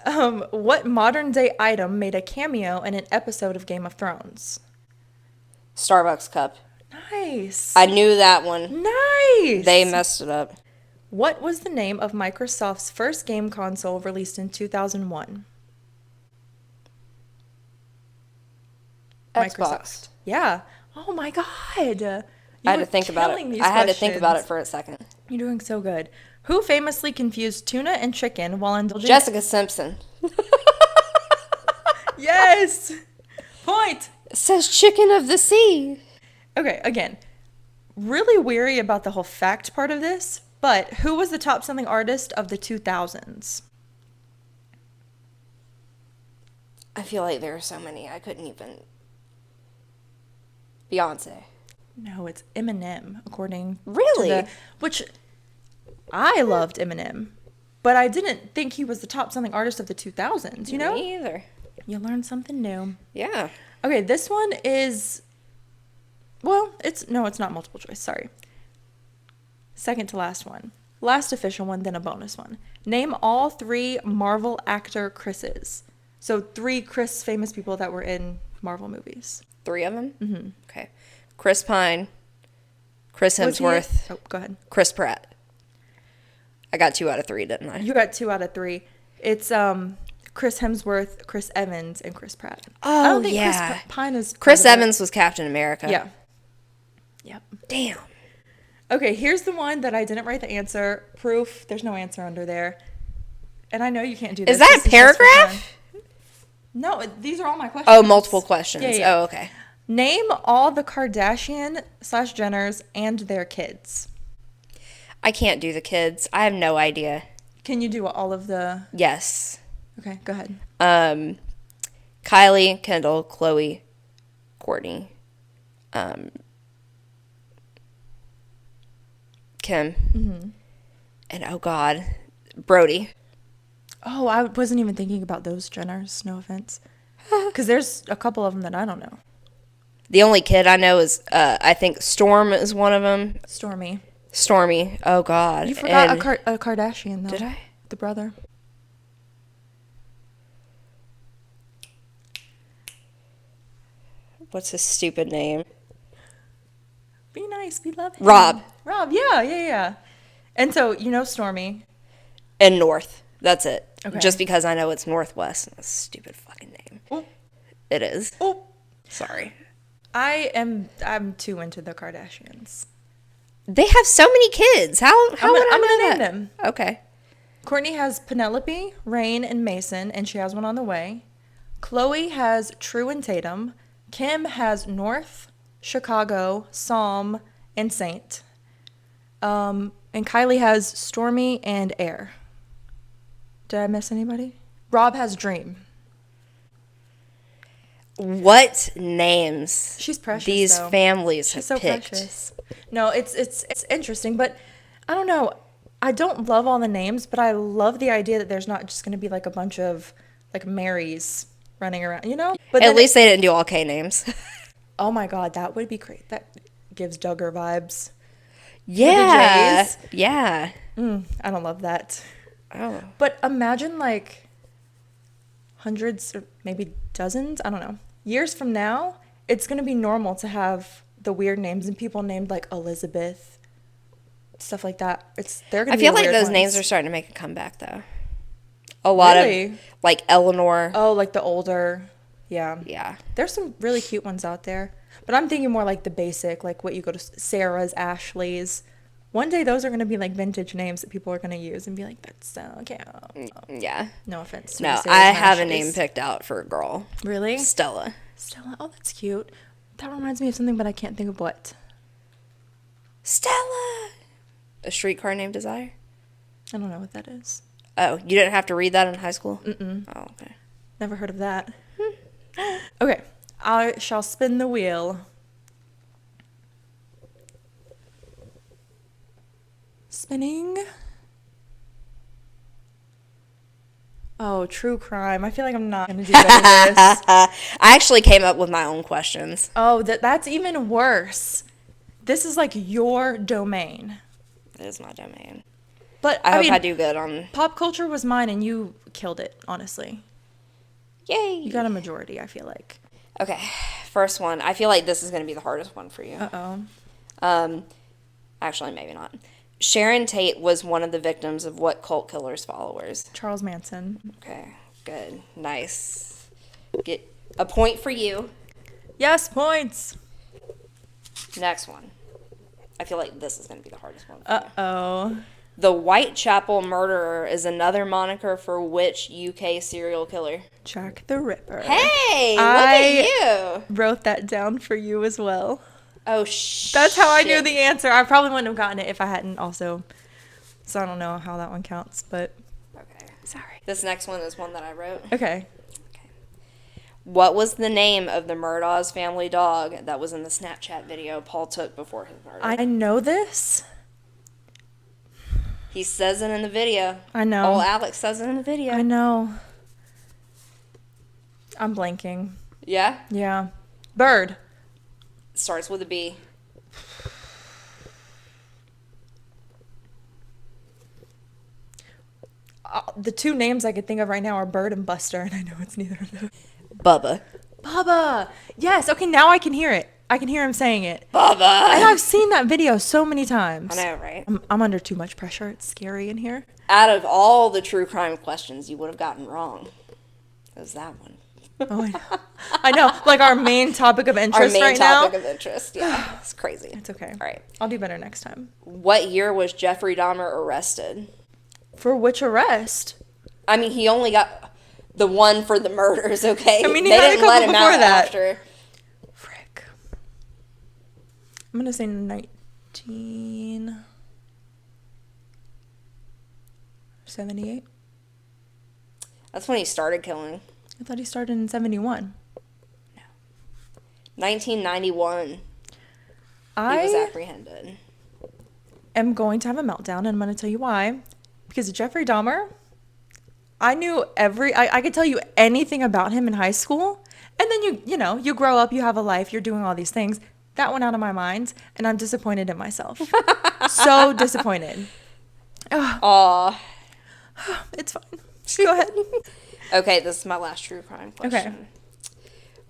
Speaker 2: What modern day item made a cameo in an episode of Game of Thrones?
Speaker 1: Starbucks cup.
Speaker 2: Nice.
Speaker 1: I knew that one.
Speaker 2: Nice.
Speaker 1: They messed it up.
Speaker 2: What was the name of Microsoft's first game console released in 2001?
Speaker 1: Xbox.
Speaker 2: Microsoft. Yeah. Oh my God.
Speaker 1: I had to think about it. I had to think about it for a second.
Speaker 2: You're doing so good. Who famously confused tuna and chicken while indulging?
Speaker 1: Jessica Simpson.
Speaker 2: Yes. Point.
Speaker 1: It says chicken of the sea.
Speaker 2: Okay, again, really weary about the whole fact part of this, but who was the top selling artist of the 2000s?
Speaker 1: I feel like there are so many. I couldn't even. Beyonce.
Speaker 2: No, it's Eminem, according
Speaker 1: Really?
Speaker 2: to which I loved Eminem, but I didn't think he was the top selling artist of the 2000s, you know?
Speaker 1: Me either.
Speaker 2: You learn something new.
Speaker 1: Yeah.
Speaker 2: Okay, this one is, well, it's not multiple choice, sorry. Second to last one. Last official one, then a bonus one. Name all 3 Marvel actor Chris's. So 3 Chris famous people that were in Marvel movies.
Speaker 1: 3 of them? Mm-hmm. Okay. Chris Pine, Chris
Speaker 2: Was he-
Speaker 1: Hemsworth,
Speaker 2: Oh, go ahead.
Speaker 1: Chris Pratt. I got 2 out of 3, didn't I?
Speaker 2: You got 2 out of 3. It's Chris Hemsworth, Chris Evans, and Chris Pratt.
Speaker 1: Oh,
Speaker 2: I don't think
Speaker 1: yeah.
Speaker 2: Chris Pine is
Speaker 1: Chris
Speaker 2: part of it.
Speaker 1: Evans was Captain America.
Speaker 2: Yeah. Yep.
Speaker 1: Damn.
Speaker 2: Okay, here's the one that I didn't write the answer. Proof. There's no answer under there. And I know you can't do this.
Speaker 1: Is that a paragraph?
Speaker 2: No, these are all my questions.
Speaker 1: Oh, multiple questions.
Speaker 2: Yeah.
Speaker 1: Oh, okay.
Speaker 2: Name all the Kardashian/Jenners and their kids.
Speaker 1: I can't do the kids. I have no idea.
Speaker 2: Can you do all of the...
Speaker 1: Yes.
Speaker 2: Okay, go ahead.
Speaker 1: Kylie, Kendall, Chloe, Courtney, Kim, and oh God, Brody.
Speaker 2: Oh, I wasn't even thinking about those Jenners. No offense. Because there's a couple of them that I don't know.
Speaker 1: The only kid I know is, I think Storm is one of them.
Speaker 2: Stormy.
Speaker 1: Stormy. Oh, God.
Speaker 2: You forgot
Speaker 1: And-
Speaker 2: a Kardashian, though.
Speaker 1: Did I?
Speaker 2: The brother.
Speaker 1: What's his stupid name?
Speaker 2: Be nice. We love him.
Speaker 1: Rob.
Speaker 2: Rob, yeah. And so, you know Stormy.
Speaker 1: And North. That's it.
Speaker 2: Okay.
Speaker 1: Just because I know it's Northwest. That's a stupid fucking name.
Speaker 2: Oh.
Speaker 1: It is.
Speaker 2: Oh.
Speaker 1: Sorry.
Speaker 2: I'm too into the Kardashians.
Speaker 1: They have so many kids. How would I
Speaker 2: I'm
Speaker 1: know
Speaker 2: gonna
Speaker 1: that?
Speaker 2: name them.
Speaker 1: Okay.
Speaker 2: Courtney has Penelope, Rain, and Mason, and she has one on the way. Chloe has True and Tatum. Kim has North, Chicago, Psalm, and Saint. And Kylie has Stormy and Air. Did I miss anybody? Rob has Dream.
Speaker 1: What names
Speaker 2: She's precious,
Speaker 1: these
Speaker 2: though.
Speaker 1: families
Speaker 2: She's
Speaker 1: have
Speaker 2: so
Speaker 1: picked?
Speaker 2: precious. No, it's interesting, but I don't know. I don't love all the names, but I love the idea that there's not just going to be like a bunch of like Marys running around, you know? But
Speaker 1: At
Speaker 2: then
Speaker 1: least they didn't do all K names.
Speaker 2: oh my God, that would be great. That gives Duggar vibes.
Speaker 1: Yeah.
Speaker 2: Jays.
Speaker 1: Yeah.
Speaker 2: I don't love that.
Speaker 1: Oh.
Speaker 2: But imagine like hundreds or maybe dozens, I don't know. Years from now, it's going to be normal to have the weird names and people named like Elizabeth, stuff like that. They're going
Speaker 1: I
Speaker 2: to be
Speaker 1: feel
Speaker 2: the
Speaker 1: like
Speaker 2: weird
Speaker 1: those
Speaker 2: ones.
Speaker 1: names are starting to make a comeback though. A lot
Speaker 2: Really?
Speaker 1: of, like, Eleanor.
Speaker 2: Oh, like the older. Yeah.
Speaker 1: Yeah.
Speaker 2: There's some really cute ones out there. But I'm thinking more like the basic, like what you go to Sarah's, Ashley's. One day those are going to be like vintage names that people are going to use and be like, that's so cute.
Speaker 1: Yeah.
Speaker 2: No offense to
Speaker 1: No,
Speaker 2: the Sarah's
Speaker 1: I
Speaker 2: and
Speaker 1: have a
Speaker 2: Ashley's.
Speaker 1: name picked out for a girl.
Speaker 2: Really?
Speaker 1: Stella.
Speaker 2: Stella. Oh, that's cute. That reminds me of something, but I can't think of what.
Speaker 1: Stella! A Streetcar Named Desire?
Speaker 2: I don't know what that is.
Speaker 1: Oh, you didn't have to read that in high school?
Speaker 2: Mm-mm.
Speaker 1: Oh, okay.
Speaker 2: Never heard of that. Okay. I shall spin the wheel. Spinning. Oh, true crime. I feel like I'm not going to do good at this.
Speaker 1: I actually came up with my own questions.
Speaker 2: Oh, that's even worse. This is like your domain.
Speaker 1: It is my domain.
Speaker 2: But
Speaker 1: I hope
Speaker 2: mean,
Speaker 1: I do good on...
Speaker 2: pop culture was mine and you killed it, honestly.
Speaker 1: Yay!
Speaker 2: You got a majority, I feel like.
Speaker 1: Okay, first one. I feel like this is going to be the hardest one for you.
Speaker 2: Uh-oh.
Speaker 1: Actually, maybe not. Sharon Tate was one of the victims of what cult killer's followers?
Speaker 2: Charles Manson.
Speaker 1: Okay, good. Nice. Get a point for you.
Speaker 2: Yes, points.
Speaker 1: Next one. I feel like this is going to be the hardest one for you.
Speaker 2: Uh-oh.
Speaker 1: The Whitechapel murderer is another moniker for which UK serial killer?
Speaker 2: Jack the Ripper.
Speaker 1: Hey, look at you.
Speaker 2: Wrote that down for you as well.
Speaker 1: Oh, shit.
Speaker 2: That's how I knew the answer. I probably wouldn't have gotten it if I hadn't also. So I don't know how that one counts, but.
Speaker 1: Okay.
Speaker 2: Sorry.
Speaker 1: This next one is one that I wrote.
Speaker 2: Okay.
Speaker 1: What was the name of the Murdaugh's family dog that was in the Snapchat video Paul took before his murder?
Speaker 2: I know this.
Speaker 1: He says it in the video.
Speaker 2: I know.
Speaker 1: Oh, Alex says it in the video.
Speaker 2: I know. I'm blanking.
Speaker 1: Yeah?
Speaker 2: Yeah. Bird.
Speaker 1: Starts with a B.
Speaker 2: The two names I could think of right now are Bird and Buster, and I know it's neither of those.
Speaker 1: Bubba.
Speaker 2: Bubba. Yes. Okay, now I can hear it. I can hear him saying it.
Speaker 1: Bubba!
Speaker 2: And I've seen that video so many times.
Speaker 1: I know, right?
Speaker 2: I'm under too much pressure. It's scary in here.
Speaker 1: Out of all the true crime questions you would have gotten wrong, it was that one.
Speaker 2: Oh, I know. I know. Like our main topic of interest
Speaker 1: Our main
Speaker 2: right now.
Speaker 1: topic of interest. Yeah, it's crazy.
Speaker 2: It's okay.
Speaker 1: All right.
Speaker 2: I'll do better next time.
Speaker 1: What year was Jeffrey Dahmer arrested?
Speaker 2: For which arrest?
Speaker 1: I mean, he only got the one for the murders, okay?
Speaker 2: I mean, he had a couple before that.
Speaker 1: After.
Speaker 2: Frick. I'm going to say 1978.
Speaker 1: That's when he started killing.
Speaker 2: I thought he started in 71.
Speaker 1: No. 1991. He was apprehended.
Speaker 2: am going to have a meltdown, and I'm going to tell you why. Because Jeffrey Dahmer, I knew I could tell you anything about him in high school. And then you grow up, you have a life, you're doing all these things. That went out of my mind, and I'm disappointed in myself. So disappointed.
Speaker 1: Aw.
Speaker 2: It's fine. Go ahead.
Speaker 1: Okay, this is my last true crime question.
Speaker 2: Okay.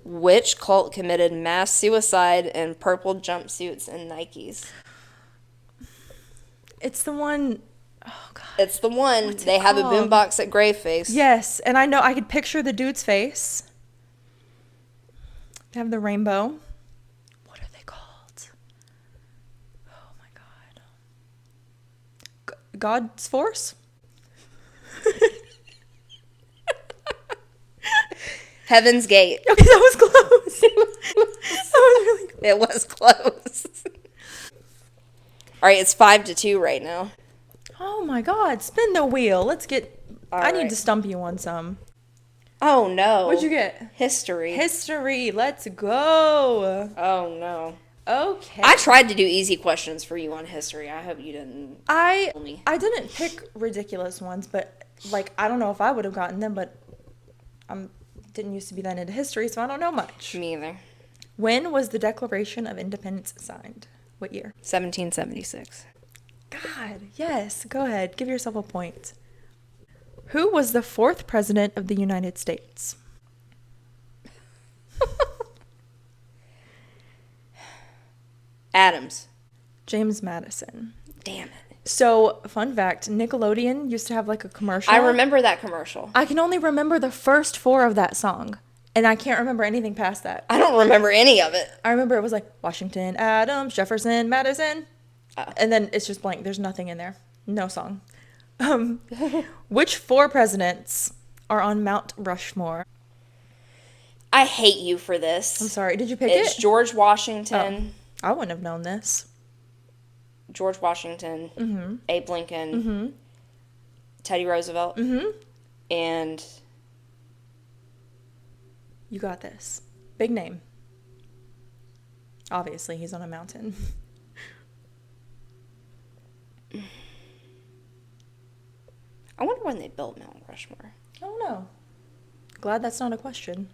Speaker 1: Which cult committed mass suicide in purple jumpsuits and Nikes?
Speaker 2: It's the one. Oh, God.
Speaker 1: It's the one.
Speaker 2: What's it
Speaker 1: They have a
Speaker 2: called?
Speaker 1: boombox at Graveface.
Speaker 2: Yes, and I know I could picture the dude's face. They have the rainbow. What are they called? Oh my God. God's Force?
Speaker 1: Heaven's Gate.
Speaker 2: Okay, that was close. That was really close.
Speaker 1: It was close. All right, it's 5-2 right now.
Speaker 2: Oh my God, spin the wheel. Let's get.
Speaker 1: All
Speaker 2: I need
Speaker 1: right.
Speaker 2: to stump you on some.
Speaker 1: Oh, no.
Speaker 2: What'd you get?
Speaker 1: History.
Speaker 2: History. Let's go.
Speaker 1: Oh, no.
Speaker 2: Okay.
Speaker 1: I tried to do easy questions for you on history. I hope you didn't
Speaker 2: I
Speaker 1: kill me.
Speaker 2: didn't pick ridiculous ones, but like I don't know if I would have gotten them, but didn't used to be that into history, so I don't know much.
Speaker 1: Me either.
Speaker 2: When was the Declaration of Independence signed? What year?
Speaker 1: 1776.
Speaker 2: God, yes. Go ahead. Give yourself a point. Who was the fourth president of the United States?
Speaker 1: Adams.
Speaker 2: James Madison.
Speaker 1: Damn it.
Speaker 2: So, fun fact, Nickelodeon used to have like a commercial.
Speaker 1: I remember that commercial.
Speaker 2: I can only remember the first 4 of that song, and I can't remember anything past that.
Speaker 1: I don't remember any of it.
Speaker 2: I remember it was like Washington, Adams, Jefferson, Madison, and then it's just blank. There's nothing in there. No song. Which 4 presidents are on Mount Rushmore?
Speaker 1: I hate you for this.
Speaker 2: I'm sorry. Did you pick
Speaker 1: It's
Speaker 2: it?
Speaker 1: George Washington.
Speaker 2: I wouldn't have known this.
Speaker 1: George Washington. Abe Lincoln. Teddy Roosevelt. And
Speaker 2: You got this. Big name. Obviously, he's on a mountain.
Speaker 1: I wonder when they built Mount Rushmore.
Speaker 2: I don't know. Glad that's not a question.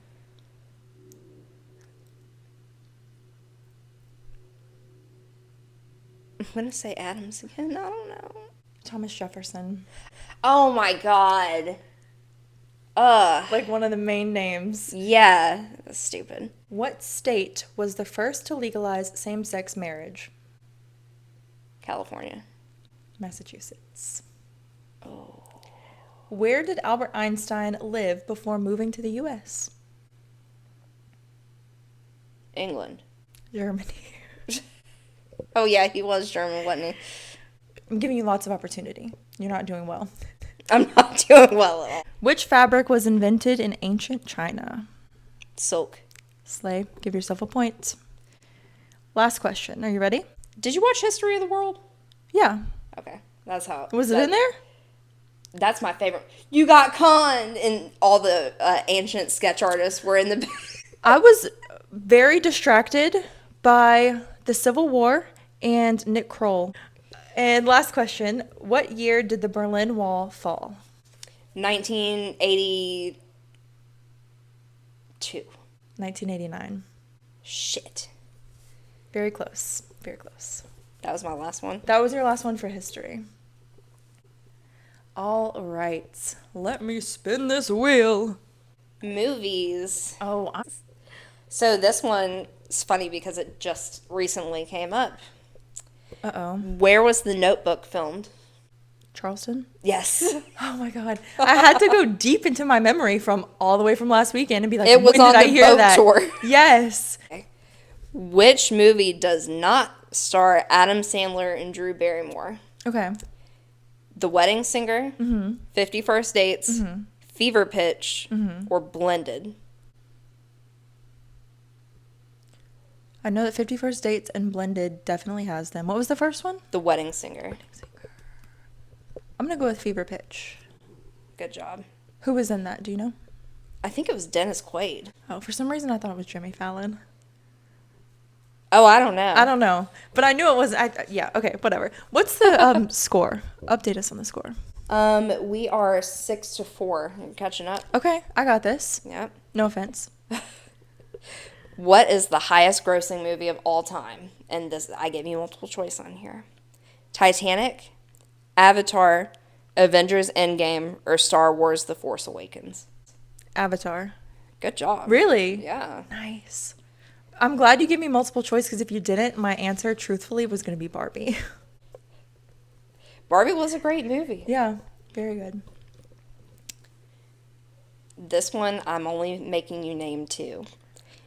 Speaker 1: I'm going to say Adams again. I don't know.
Speaker 2: Thomas Jefferson.
Speaker 1: Oh my God.
Speaker 2: Like one of the main names.
Speaker 1: Yeah. That's stupid.
Speaker 2: What state was the first to legalize same-sex marriage?
Speaker 1: California.
Speaker 2: Massachusetts.
Speaker 1: Oh.
Speaker 2: Where did Albert Einstein live before moving to the U.S.?
Speaker 1: England.
Speaker 2: Germany.
Speaker 1: Oh yeah, he was German, wasn't he?
Speaker 2: I'm giving you lots of opportunity. You're not doing well.
Speaker 1: I'm not doing well at all.
Speaker 2: Which fabric was invented in ancient China?
Speaker 1: Silk.
Speaker 2: Slay, give yourself a point. Last question. Are you ready?
Speaker 1: Did you watch History of the World?
Speaker 2: Yeah.
Speaker 1: Okay. That's how.
Speaker 2: Was it in there?
Speaker 1: That's my favorite. You got conned, and all the ancient sketch artists were in the.
Speaker 2: I was very distracted by the Civil War and Nick Kroll. And last question. What year did the Berlin Wall fall?
Speaker 1: 1982.
Speaker 2: 1989.
Speaker 1: Shit.
Speaker 2: Very close. Very close.
Speaker 1: That was my last one.
Speaker 2: That was your last one for history. All right. Let me spin this wheel.
Speaker 1: Movies.
Speaker 2: Oh,
Speaker 1: So this one is funny because it just recently came up.
Speaker 2: uh-oh.
Speaker 1: Where was The Notebook filmed?
Speaker 2: Charleston?
Speaker 1: Yes.
Speaker 2: Oh my God. I had to go deep into my memory from all the way from last weekend and be like,
Speaker 1: It was
Speaker 2: when
Speaker 1: on
Speaker 2: did I
Speaker 1: the
Speaker 2: hear
Speaker 1: boat
Speaker 2: that?
Speaker 1: tour.
Speaker 2: Yes.
Speaker 1: Which movie does not star Adam Sandler and Drew Barrymore?
Speaker 2: Okay.
Speaker 1: The Wedding Singer, 50 First Dates, Fever Pitch, or Blended?
Speaker 2: I know that 50 First Dates and Blended definitely has them. What was the first one?
Speaker 1: The Wedding Singer.
Speaker 2: I'm going to go with Fever Pitch.
Speaker 1: Good job.
Speaker 2: Who was in that? Do you know?
Speaker 1: I think it was Dennis Quaid.
Speaker 2: Oh, for some reason I thought it was Jimmy Fallon.
Speaker 1: Oh, I don't know.
Speaker 2: I don't know. But I knew it was. Yeah, okay, whatever. What's the score? Update us on the score.
Speaker 1: We are 6-4. I'm catching up.
Speaker 2: Okay, I got this.
Speaker 1: Yep.
Speaker 2: No offense.
Speaker 1: What is the highest grossing movie of all time? And this, I gave you multiple choice on here. Titanic, Avatar, Avengers Endgame, or Star Wars The Force Awakens?
Speaker 2: Avatar.
Speaker 1: Good job.
Speaker 2: Really?
Speaker 1: Yeah.
Speaker 2: Nice. I'm glad you gave me multiple choice because if you didn't, my answer truthfully was going to be Barbie.
Speaker 1: Barbie was a great movie.
Speaker 2: Yeah, very good.
Speaker 1: This one, I'm only making you name 2.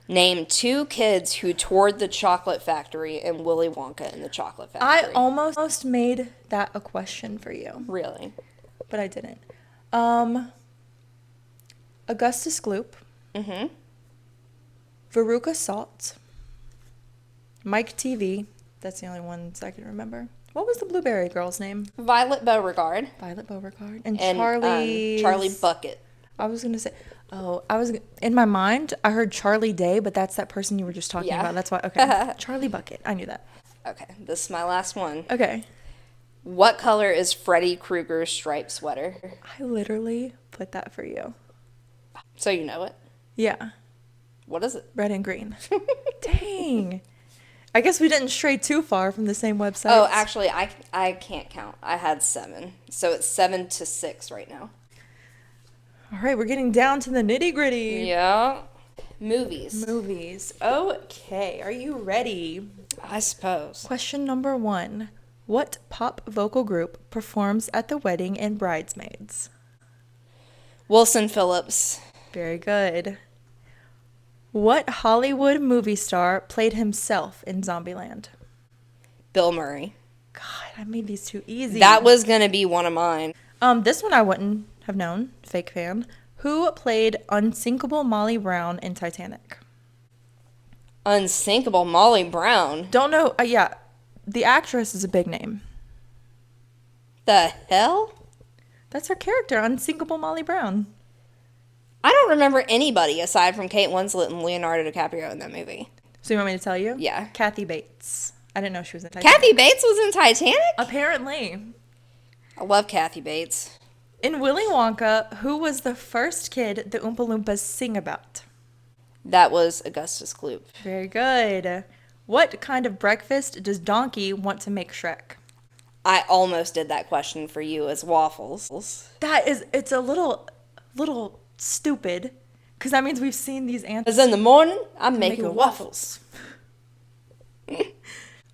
Speaker 1: Name 2 kids who toured the chocolate factory in Willy Wonka and the Chocolate Factory.
Speaker 2: I almost made that a question for you,
Speaker 1: Really?
Speaker 2: but I didn't. Augustus Gloop,
Speaker 1: Mm-hmm.
Speaker 2: Veruca Salt, Mike TV. That's the only ones I can remember. What was the Blueberry girl's name?
Speaker 1: Violet Beauregard.
Speaker 2: Violet Beauregard. And
Speaker 1: And
Speaker 2: Charlie.
Speaker 1: Charlie Bucket.
Speaker 2: I was going to say, in my mind, I heard Charlie Day, but that's that person you were just talking
Speaker 1: Yeah.
Speaker 2: about. That's why, okay. Charlie Bucket. I knew that.
Speaker 1: Okay, this is my last one.
Speaker 2: Okay.
Speaker 1: What color is Freddy Krueger's striped sweater?
Speaker 2: I literally put that for you.
Speaker 1: So you know it.
Speaker 2: Yeah.
Speaker 1: What is it?
Speaker 2: Red and green. Dang. I guess we didn't stray too far from the same website.
Speaker 1: Oh, actually, I can't count. I had 7. So it's 7-6 right now.
Speaker 2: All right, we're getting down to the nitty gritty.
Speaker 1: Yeah. Movies.
Speaker 2: Movies. Okay, are you ready?
Speaker 1: I suppose.
Speaker 2: Question number 1. What pop vocal group performs at the wedding in Bridesmaids?
Speaker 1: Wilson Phillips.
Speaker 2: Very good. What Hollywood movie star played himself in Zombieland?
Speaker 1: Bill Murray.
Speaker 2: God, I made these too easy.
Speaker 1: That was going to be one of mine.
Speaker 2: This one I wouldn't have known. Fake fan. Who played Unsinkable Molly Brown in Titanic?
Speaker 1: Unsinkable Molly Brown.
Speaker 2: Don't know. Yeah, the actress is a big name.
Speaker 1: The hell?
Speaker 2: That's her character, Unsinkable Molly Brown.
Speaker 1: I don't remember anybody aside from Kate Winslet and Leonardo DiCaprio in that movie.
Speaker 2: So you want me to tell you?
Speaker 1: Yeah.
Speaker 2: Kathy Bates. I didn't know she was in Titanic.
Speaker 1: Kathy Bates was in Titanic?
Speaker 2: Apparently.
Speaker 1: I love Kathy Bates.
Speaker 2: In Willy Wonka, who was the first kid the Oompa Loompas sing about?
Speaker 1: That was Augustus Gloop.
Speaker 2: Very good. What kind of breakfast does Donkey want to make Shrek?
Speaker 1: I almost did that question for you as waffles.
Speaker 2: It's a little stupid, because that means we've seen these answers.
Speaker 1: Because in the morning, I'm making waffles.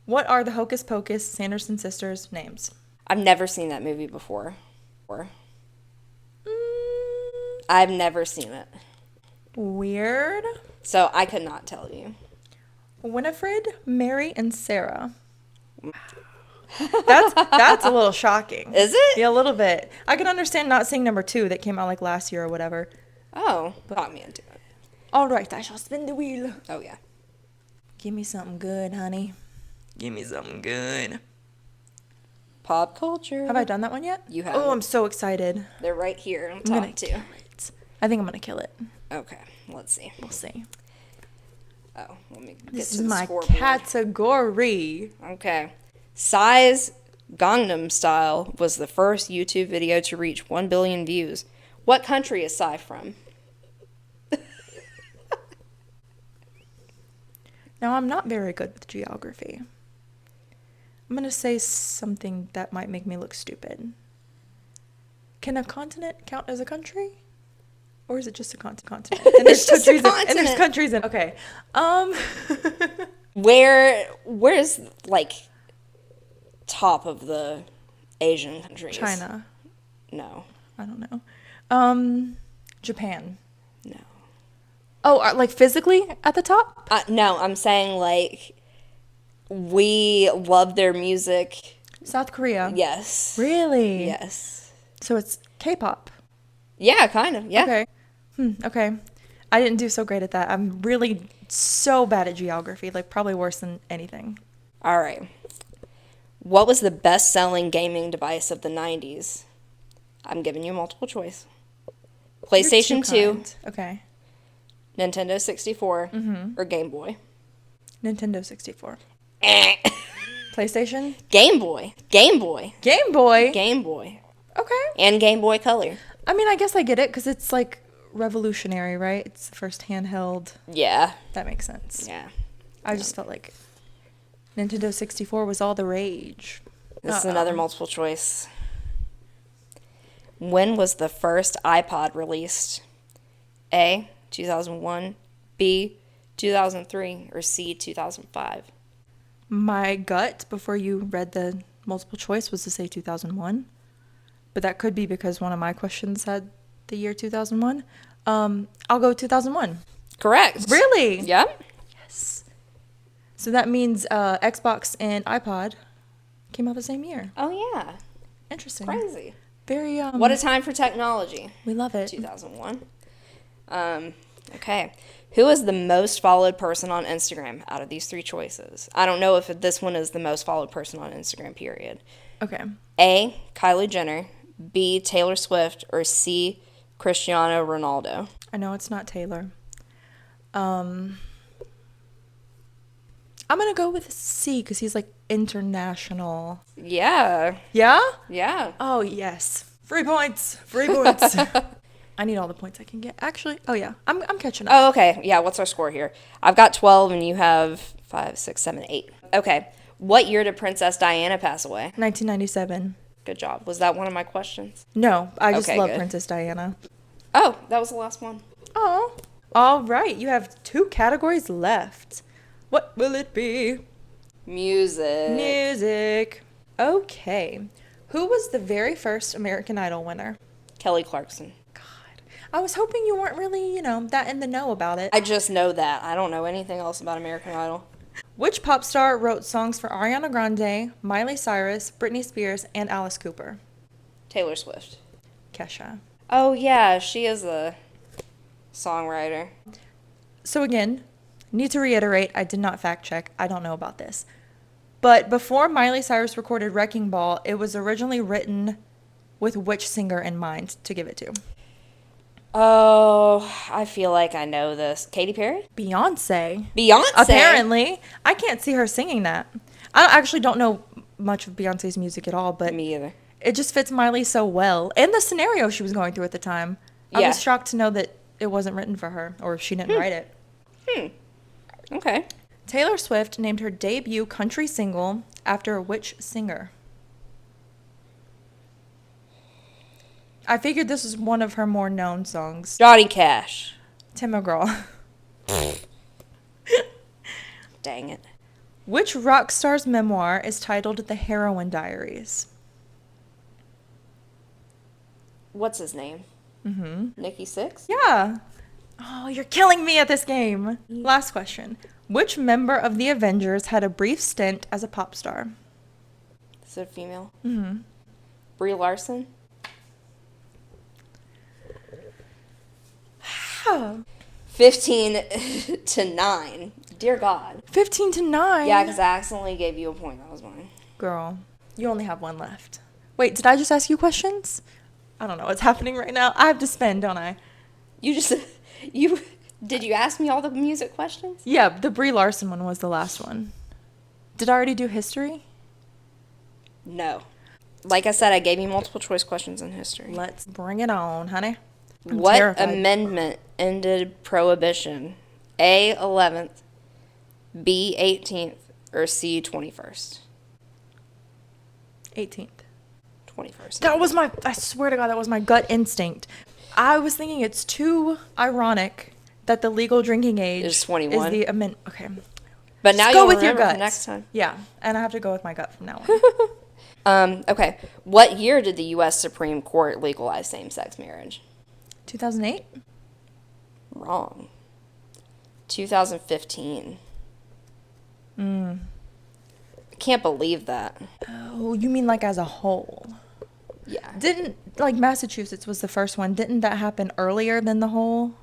Speaker 2: What are the Hocus Pocus Sanderson sisters' names?
Speaker 1: I've never seen that movie before. I've never seen it.
Speaker 2: Weird.
Speaker 1: So I could not tell you.
Speaker 2: Winifred, Mary, and Sarah. That's a little shocking.
Speaker 1: Is it?
Speaker 2: Yeah, a little bit. I can understand not seeing number 2 that came out like last year or whatever.
Speaker 1: Oh, got me into it.
Speaker 2: All right, I shall spin the wheel.
Speaker 1: Oh, yeah.
Speaker 2: Give me something good, honey. Give me something good.
Speaker 1: Pop culture.
Speaker 2: Have I done that one yet?
Speaker 1: You have.
Speaker 2: Oh, I'm so excited.
Speaker 1: They're right here on
Speaker 2: I'm gonna
Speaker 1: top, too.
Speaker 2: kill it. I think I'm going to kill it.
Speaker 1: Okay, let's see.
Speaker 2: We'll see.
Speaker 1: Oh, let me get
Speaker 2: This
Speaker 1: to
Speaker 2: is
Speaker 1: the
Speaker 2: my
Speaker 1: scoreboard.
Speaker 2: category.
Speaker 1: Okay. Size Gangnam Style was the first YouTube video to reach 1 billion views. What country is Psy from?
Speaker 2: Now, I'm not very good with geography. I'm going to say something that might make me look stupid. Can a continent count as a country? Or is it just a continent? And
Speaker 1: It's just a continent.
Speaker 2: And there's countries in. Okay.
Speaker 1: Where's like top of the Asian countries?
Speaker 2: China.
Speaker 1: No.
Speaker 2: I don't know. Japan.
Speaker 1: No.
Speaker 2: Oh, like physically at the top?
Speaker 1: No, I'm saying like we love their music.
Speaker 2: South Korea.
Speaker 1: Yes.
Speaker 2: Really?
Speaker 1: Yes.
Speaker 2: So it's K-pop.
Speaker 1: Yeah, kind of. Yeah.
Speaker 2: Okay. Okay. I didn't do so great at that. I'm really so bad at geography, like probably worse than anything.
Speaker 1: All right. What was the best-selling gaming device of the 90s? I'm giving you multiple choice. PlayStation 2,
Speaker 2: Okay.
Speaker 1: Nintendo 64, or Game Boy.
Speaker 2: Nintendo 64.
Speaker 1: Eh.
Speaker 2: PlayStation?
Speaker 1: Game Boy. Game Boy.
Speaker 2: Game Boy?
Speaker 1: Game Boy.
Speaker 2: Okay.
Speaker 1: And Game Boy Color.
Speaker 2: I mean, I guess I get it because it's like revolutionary, right? It's the first handheld.
Speaker 1: Yeah.
Speaker 2: That makes sense.
Speaker 1: Yeah.
Speaker 2: I just felt like Nintendo 64 was all the rage.
Speaker 1: This is another multiple choice. When was the first iPod released? A, 2001, B, 2003, or C, 2005?
Speaker 2: My gut before you read the multiple choice was to say 2001. But that could be because one of my questions had the year 2001. I'll go 2001.
Speaker 1: Correct.
Speaker 2: Really?
Speaker 1: Yep.
Speaker 2: Yes. So that means Xbox and iPod came out the same year.
Speaker 1: Oh, yeah.
Speaker 2: Interesting.
Speaker 1: Crazy.
Speaker 2: Very,
Speaker 1: What a time for technology.
Speaker 2: we love it.
Speaker 1: 2001. Okay. Who is the most followed person on Instagram out of these three choices? I don't know if this one is the most followed person on Instagram, period.
Speaker 2: Okay.
Speaker 1: A, Kylie Jenner, B, Taylor Swift, or C, Cristiano Ronaldo?
Speaker 2: I know it's not Taylor. I'm going to go with C because he's like international.
Speaker 1: Yeah.
Speaker 2: Yeah?
Speaker 1: Yeah.
Speaker 2: Oh, yes. Free points. Free points. I need all the points I can get. Actually, oh yeah, I'm catching up.
Speaker 1: Oh, okay. Yeah, what's our score here? I've got 12 and you have 5, 6, 7, 8. Okay. What year did Princess Diana pass away?
Speaker 2: 1997.
Speaker 1: Good job. Was that one of my questions?
Speaker 2: No, I just
Speaker 1: Okay,
Speaker 2: love
Speaker 1: good.
Speaker 2: Princess Diana.
Speaker 1: Oh, that was the last one.
Speaker 2: Oh. All right, you have 2 categories left. What will it be?
Speaker 1: Music.
Speaker 2: Music. Okay. Who was the very first American Idol winner?
Speaker 1: Kelly Clarkson.
Speaker 2: God. I was hoping you weren't really, that in the know about it.
Speaker 1: I just know that. I don't know anything else about American Idol.
Speaker 2: Which pop star wrote songs for Ariana Grande, Miley Cyrus, Britney Spears, and Alice Cooper?
Speaker 1: Taylor Swift.
Speaker 2: Kesha.
Speaker 1: Oh, yeah, she is a songwriter.
Speaker 2: So again, need to reiterate, I did not fact check. I don't know about this. But before Miley Cyrus recorded Wrecking Ball, it was originally written with which singer in mind to give it to?
Speaker 1: Oh, I feel like I know this. Katy Perry?
Speaker 2: Beyonce.
Speaker 1: Beyonce?
Speaker 2: Apparently. I can't see her singing that. I actually don't know much of Beyonce's music at all, but
Speaker 1: Me either.
Speaker 2: it just fits Miley so well. And the scenario she was going through at the time. I
Speaker 1: Yeah.
Speaker 2: was shocked to know that it wasn't written for her, or she didn't write it.
Speaker 1: Okay.
Speaker 2: Taylor Swift named her debut country single after which singer? I figured this was one of her more known songs.
Speaker 1: Johnny Cash.
Speaker 2: Tim McGraw.
Speaker 1: Dang it.
Speaker 2: Which rock star's memoir is titled The Heroin Diaries?
Speaker 1: What's his name? Nikki Sixx?
Speaker 2: Yeah. Oh, you're killing me at this game. Last question. Which member of the Avengers had a brief stint as a pop star?
Speaker 1: Is it a female? Brie Larson? 15 to 9. Dear God.
Speaker 2: 15 to 9.
Speaker 1: Yeah, because I accidentally gave you a point. That was mine.
Speaker 2: Girl, you only have one left. Wait, did I just ask you questions? I don't know what's happening right now. I have to spin, don't I?
Speaker 1: You just... Did you ask me all the music questions?
Speaker 2: Yeah, the Brie Larson one was the last one. Did I already do history?
Speaker 1: No. Like I said, I gave you multiple choice questions in history.
Speaker 2: Let's bring it on, honey. I'm
Speaker 1: What
Speaker 2: terrified.
Speaker 1: amendment ended prohibition? A, 11th, B, 18th, or C, 21st?
Speaker 2: 18th.
Speaker 1: 21st.
Speaker 2: That was I swear to God, that was my gut instinct. I was thinking it's too ironic that the legal drinking age
Speaker 1: Is 21.
Speaker 2: Is the amendment. Okay.
Speaker 1: But now
Speaker 2: Just go
Speaker 1: you'll
Speaker 2: with your
Speaker 1: remember for
Speaker 2: guts.
Speaker 1: next time.
Speaker 2: Yeah, and I have to go with my gut from now on.
Speaker 1: Okay. What year did the U.S. Supreme Court legalize same-sex marriage?
Speaker 2: 2008?
Speaker 1: Wrong. 2015. I can't believe that.
Speaker 2: Oh, you mean like as a whole?
Speaker 1: Yeah.
Speaker 2: Didn't, like Massachusetts was the first one. Didn't that happen earlier than the whole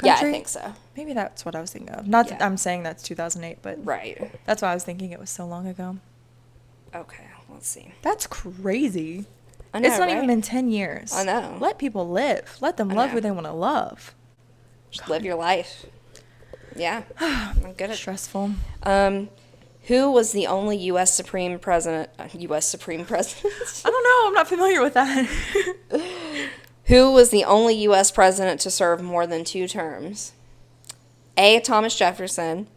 Speaker 1: Yeah,
Speaker 2: country?
Speaker 1: I think so.
Speaker 2: Maybe that's what I was thinking of. Not that
Speaker 1: Yeah.
Speaker 2: I'm saying that's 2008, but
Speaker 1: Right.
Speaker 2: that's why I was thinking it was so long ago.
Speaker 1: Okay, let's see.
Speaker 2: That's crazy.
Speaker 1: I know,
Speaker 2: It's not
Speaker 1: right?
Speaker 2: even been 10 years.
Speaker 1: I know.
Speaker 2: Let people live. Let them
Speaker 1: I
Speaker 2: love
Speaker 1: know.
Speaker 2: who they want to love.
Speaker 1: Just live your life. Yeah. I'm good at
Speaker 2: Stressful.
Speaker 1: Who was the only U.S. Supreme President? U.S. Supreme President?
Speaker 2: I don't know. I'm not familiar with that.
Speaker 1: Who was the only U.S. president to serve more than 2 terms? A. Thomas Jefferson,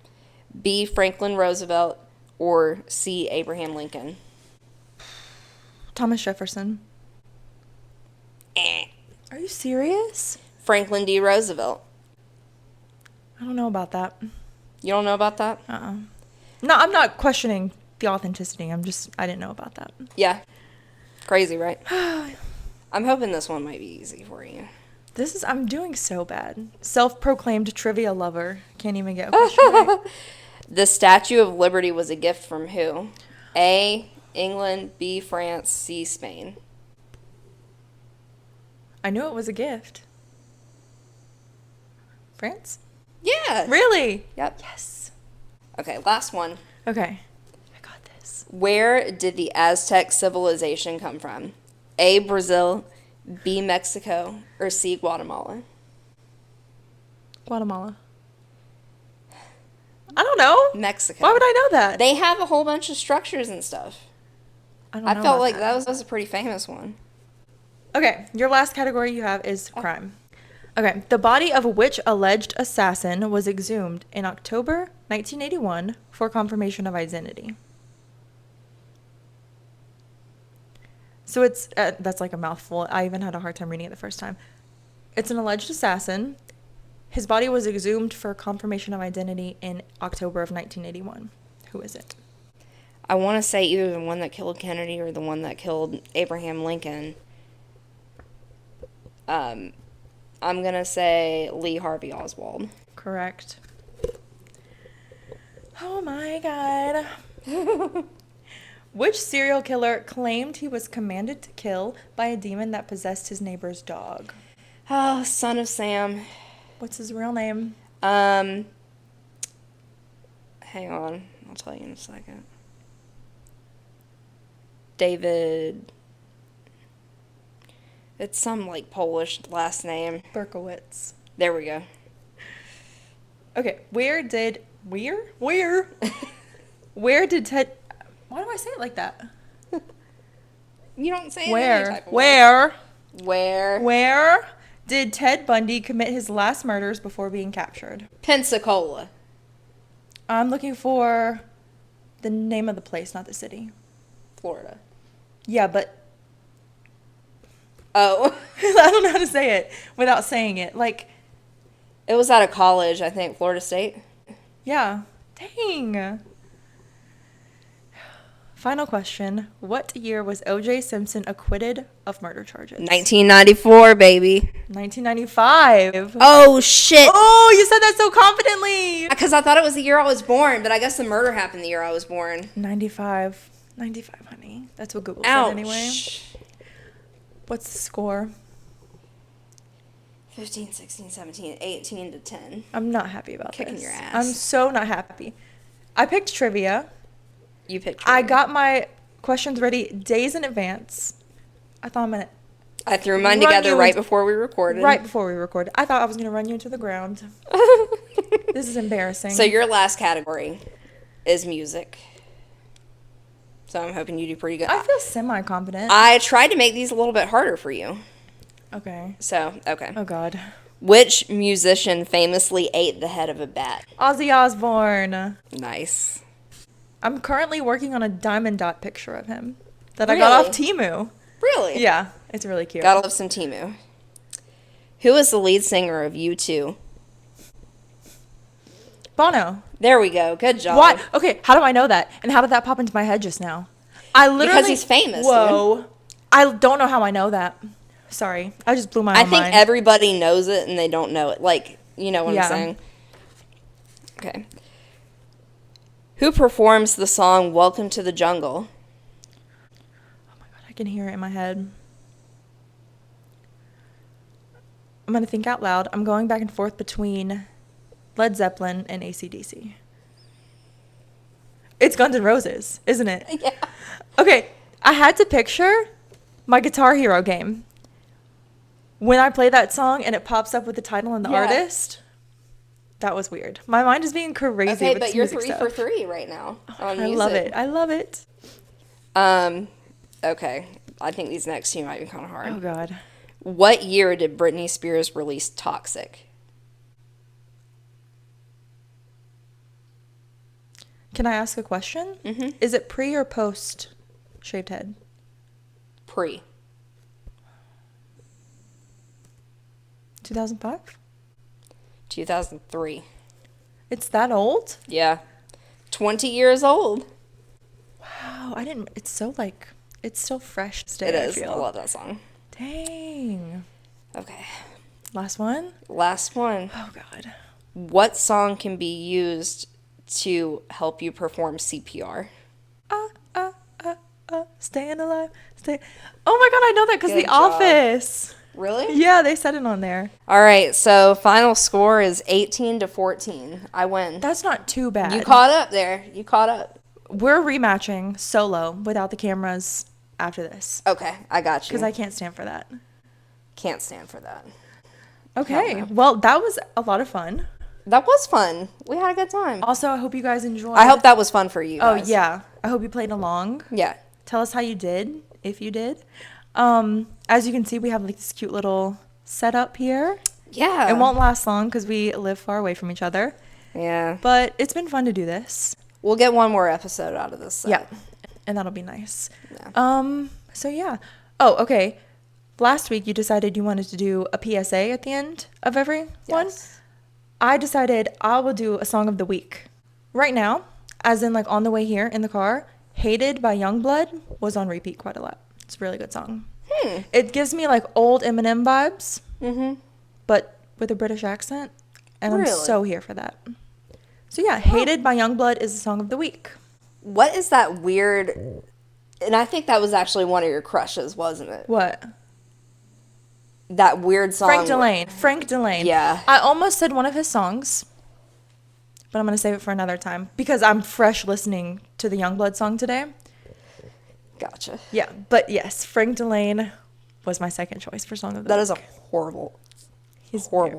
Speaker 1: B. Franklin Roosevelt, or C. Abraham Lincoln?
Speaker 2: Thomas Jefferson. Are you serious?
Speaker 1: Franklin D. Roosevelt.
Speaker 2: I don't know about that.
Speaker 1: You don't know about that?
Speaker 2: No, I'm not questioning the authenticity. I didn't know about that.
Speaker 1: Yeah. Crazy, right? I'm hoping this one might be easy for you.
Speaker 2: I'm doing so bad. Self-proclaimed trivia lover. Can't even get a question right.
Speaker 1: The Statue of Liberty was a gift from who? A. England, B. France, C. Spain.
Speaker 2: I knew it was a gift. France?
Speaker 1: Yeah.
Speaker 2: Really?
Speaker 1: Yep.
Speaker 2: Yes.
Speaker 1: Okay, last one.
Speaker 2: Okay. I got this.
Speaker 1: Where did the Aztec civilization come from? A. Brazil, B. Mexico, or C. Guatemala?
Speaker 2: Guatemala. I don't know.
Speaker 1: Mexico.
Speaker 2: Why would I know that?
Speaker 1: They have a whole bunch of structures and stuff.
Speaker 2: I don't
Speaker 1: I
Speaker 2: know
Speaker 1: felt
Speaker 2: about
Speaker 1: like that was a pretty famous one.
Speaker 2: Okay, your last category you have is crime. Okay, the body of which alleged assassin was exhumed in October 1981 for confirmation of identity? So it's, that's like a mouthful. I even had a hard time reading it the first time. It's an alleged assassin. His body was exhumed for confirmation of identity in October of 1981. Who is it?
Speaker 1: I want to say either the one that killed Kennedy or the one that killed Abraham Lincoln. I'm going to say Lee Harvey Oswald.
Speaker 2: Correct. Oh my God. Which serial killer claimed he was commanded to kill by a demon that possessed his neighbor's dog?
Speaker 1: Oh, Son of Sam.
Speaker 2: What's his real name?
Speaker 1: Hang on. I'll tell you in a second. David. It's some, like, Polish last name.
Speaker 2: Berkowitz.
Speaker 1: There we go.
Speaker 2: Okay, where did Ted... Why do I say it like that?
Speaker 1: You don't say it any type of way.
Speaker 2: Where did Ted Bundy commit his last murders before being captured?
Speaker 1: Pensacola.
Speaker 2: I'm looking for the name of the place, not the city.
Speaker 1: Florida.
Speaker 2: Yeah, but...
Speaker 1: Oh.
Speaker 2: I don't know how to say it without saying it. Like...
Speaker 1: It was out of college, I think. Florida State.
Speaker 2: Yeah. Dang. Final question. What year was O.J. Simpson acquitted of murder charges?
Speaker 1: 1994, baby.
Speaker 2: 1995.
Speaker 1: Oh, shit.
Speaker 2: Oh, you said that so confidently.
Speaker 1: Because I thought it was the year I was born, but I guess the murder happened the year I was born.
Speaker 2: 95. 95, honey. That's what Google
Speaker 1: Ouch.
Speaker 2: said anyway. What's the score?
Speaker 1: 15, 16, 17, 18 to 10.
Speaker 2: I'm not happy about
Speaker 1: Kicking
Speaker 2: this.
Speaker 1: your ass.
Speaker 2: I'm so not happy. I picked trivia.
Speaker 1: You picked
Speaker 2: I
Speaker 1: trivia.
Speaker 2: got my questions ready days in advance. I thought I'm going to...
Speaker 1: I threw mine together right before we recorded.
Speaker 2: Right before we recorded. I thought I was going to run you into the ground. This is embarrassing.
Speaker 1: So your last category is music. So I'm hoping you do pretty good.
Speaker 2: I feel semi-confident.
Speaker 1: I tried to make these a little bit harder for you.
Speaker 2: Okay.
Speaker 1: So, okay.
Speaker 2: Oh, God.
Speaker 1: Which musician famously ate the head of a bat?
Speaker 2: Ozzy Osbourne.
Speaker 1: Nice.
Speaker 2: I'm currently working on a diamond dot picture of him that I got off Temu.
Speaker 1: Really?
Speaker 2: Yeah, it's really cute.
Speaker 1: Gotta love some Temu. Who is the lead singer of U2?
Speaker 2: Bono.
Speaker 1: There we go. Good job.
Speaker 2: What? Okay, how do I know that? And how did that pop into my head just now? I literally...
Speaker 1: Because he's famous.
Speaker 2: Whoa.
Speaker 1: Dude.
Speaker 2: I don't know how I know that. Sorry. I just blew my own
Speaker 1: mind. I think
Speaker 2: mind.
Speaker 1: everybody knows it and they don't know it. Like, you know what I'm saying? Okay. Who performs the song Welcome to the Jungle?
Speaker 2: Oh my God, I can hear it in my head. I'm going to think out loud. I'm going back and forth between Led Zeppelin and AC/DC. It's Guns N' Roses, isn't it?
Speaker 1: Yeah.
Speaker 2: Okay, I had to picture my Guitar Hero game. When I play that song and it pops up with the title and the artist, that was weird. My mind is being crazy.
Speaker 1: Okay,
Speaker 2: with
Speaker 1: but
Speaker 2: this
Speaker 1: you're
Speaker 2: music
Speaker 1: 3
Speaker 2: stuff.
Speaker 1: for 3 right now on music.
Speaker 2: I love it. I love it.
Speaker 1: Okay. I think these next two might be kind of hard.
Speaker 2: Oh, God.
Speaker 1: What year did Britney Spears release Toxic?
Speaker 2: Can I ask a question?
Speaker 1: Mm-hmm.
Speaker 2: Is it pre or post shaved head?
Speaker 1: Pre.
Speaker 2: 2005?
Speaker 1: 2003.
Speaker 2: It's that old?
Speaker 1: Yeah. 20 years old.
Speaker 2: Wow, I didn't... It's so, like... It's still fresh today,
Speaker 1: It is.
Speaker 2: I feel.
Speaker 1: I love that song.
Speaker 2: Dang.
Speaker 1: Okay.
Speaker 2: Last one?
Speaker 1: Last one.
Speaker 2: Oh, God.
Speaker 1: What song can be used to help you perform CPR?
Speaker 2: Staying alive. Oh, my God, I know that because
Speaker 1: Good
Speaker 2: The
Speaker 1: job.
Speaker 2: Office.
Speaker 1: Really?
Speaker 2: Yeah, they said it on there.
Speaker 1: All right, so final score is 18 to 14. I win.
Speaker 2: That's not too bad.
Speaker 1: You caught up there. You caught up.
Speaker 2: We're rematching solo without the cameras after this.
Speaker 1: Okay, I got you.
Speaker 2: Because I can't stand for that.
Speaker 1: Can't stand for that.
Speaker 2: Okay.
Speaker 1: No.
Speaker 2: Well, that was a lot of fun.
Speaker 1: That was fun. We had a good time.
Speaker 2: Also, I hope you guys enjoyed.
Speaker 1: I hope that was fun for you guys.
Speaker 2: Oh, yeah. I hope you played along.
Speaker 1: Yeah.
Speaker 2: Tell us how you did, if you did. As you can see, we have like this cute little setup here.
Speaker 1: Yeah.
Speaker 2: It won't last long because we live far away from each other.
Speaker 1: Yeah.
Speaker 2: But it's been fun to do this.
Speaker 1: We'll get one more episode out of this set.
Speaker 2: Yeah. And that'll be nice.
Speaker 1: Yeah.
Speaker 2: So yeah. Oh, okay. Last week you decided you wanted to do a PSA at the end of every one.
Speaker 1: Yes.
Speaker 2: I decided I will do a song of the week. Right now, as in like on the way here in the car, Hated by Youngblood was on repeat quite a lot. It's a really good song. It gives me like old Eminem vibes, but with a British accent, and I'm so here for that. So yeah, Hated by Youngblood is the song of the week.
Speaker 1: What is that weird... And I think that was actually one of your crushes, wasn't it?
Speaker 2: What?
Speaker 1: That weird song.
Speaker 2: Frank Delane.
Speaker 1: Yeah.
Speaker 2: I almost said one of his songs, but I'm going to save it for another time because I'm fresh listening to the Youngblood song today.
Speaker 1: Gotcha.
Speaker 2: Yeah, but yes, Frank Delane was my second choice for song of the week.
Speaker 1: That is a horrible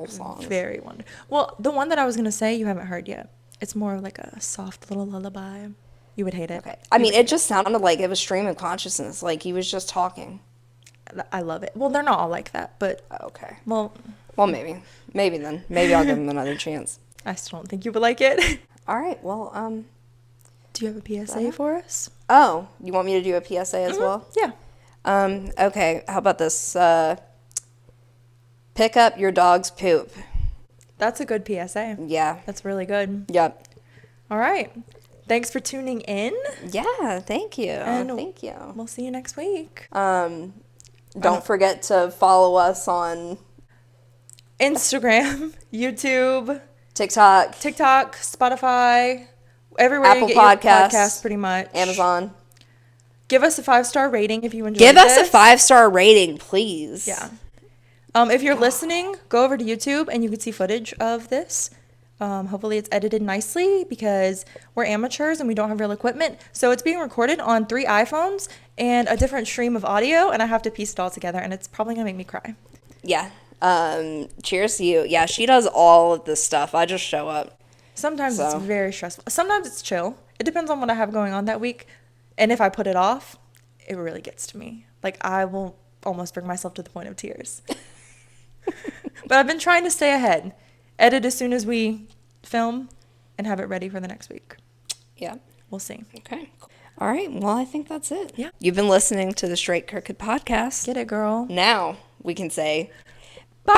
Speaker 1: song.
Speaker 2: Very wonderful. Well, the one that I was going to say you haven't heard yet. It's more like a soft little lullaby. You would hate it. Okay.
Speaker 1: I mean, it just sounded like it was stream of consciousness. Like he was just talking.
Speaker 2: I love it. Well, they're not all like that, but...
Speaker 1: Okay.
Speaker 2: Well,
Speaker 1: maybe. Maybe then. Maybe I'll give them another chance.
Speaker 2: I still don't think you would like it.
Speaker 1: All right. Well,
Speaker 2: do you have a PSA for us?
Speaker 1: Oh, you want me to do a PSA as well?
Speaker 2: Yeah.
Speaker 1: Okay. How about this? Pick up your dog's poop.
Speaker 2: That's a good PSA.
Speaker 1: Yeah.
Speaker 2: That's really good.
Speaker 1: Yep.
Speaker 2: All right. Thanks for tuning in.
Speaker 1: Yeah, thank you.
Speaker 2: And
Speaker 1: thank you.
Speaker 2: We'll see you next week.
Speaker 1: Don't forget to follow us on
Speaker 2: Instagram, YouTube,
Speaker 1: TikTok,
Speaker 2: Spotify, everywhere
Speaker 1: Apple
Speaker 2: you get your
Speaker 1: Podcasts,
Speaker 2: podcasts, pretty much.
Speaker 1: Amazon.
Speaker 2: Give us a 5-star rating if you enjoyed
Speaker 1: Give us
Speaker 2: this.
Speaker 1: a 5-star rating, please.
Speaker 2: Yeah. If you're listening, go over to YouTube and you can see footage of this. Hopefully it's edited nicely because we're amateurs and we don't have real equipment. So it's being recorded on 3 iPhones and a different stream of audio, and I have to piece it all together, and it's probably going to make me cry.
Speaker 1: Yeah. Cheers to you. Yeah, she does all of this stuff. I just show up.
Speaker 2: Sometimes it's very stressful. Sometimes it's chill. It depends on what I have going on that week. And if I put it off, it really gets to me. Like, I will almost bring myself to the point of tears. But I've been trying to stay ahead. Edit as soon as we film and have it ready for the next week.
Speaker 1: Yeah.
Speaker 2: We'll see.
Speaker 1: Okay. All right. Well, I think that's it.
Speaker 2: Yeah.
Speaker 1: You've been listening to the Straight Crooked Podcast.
Speaker 2: Get it, girl.
Speaker 1: Now we can say bye.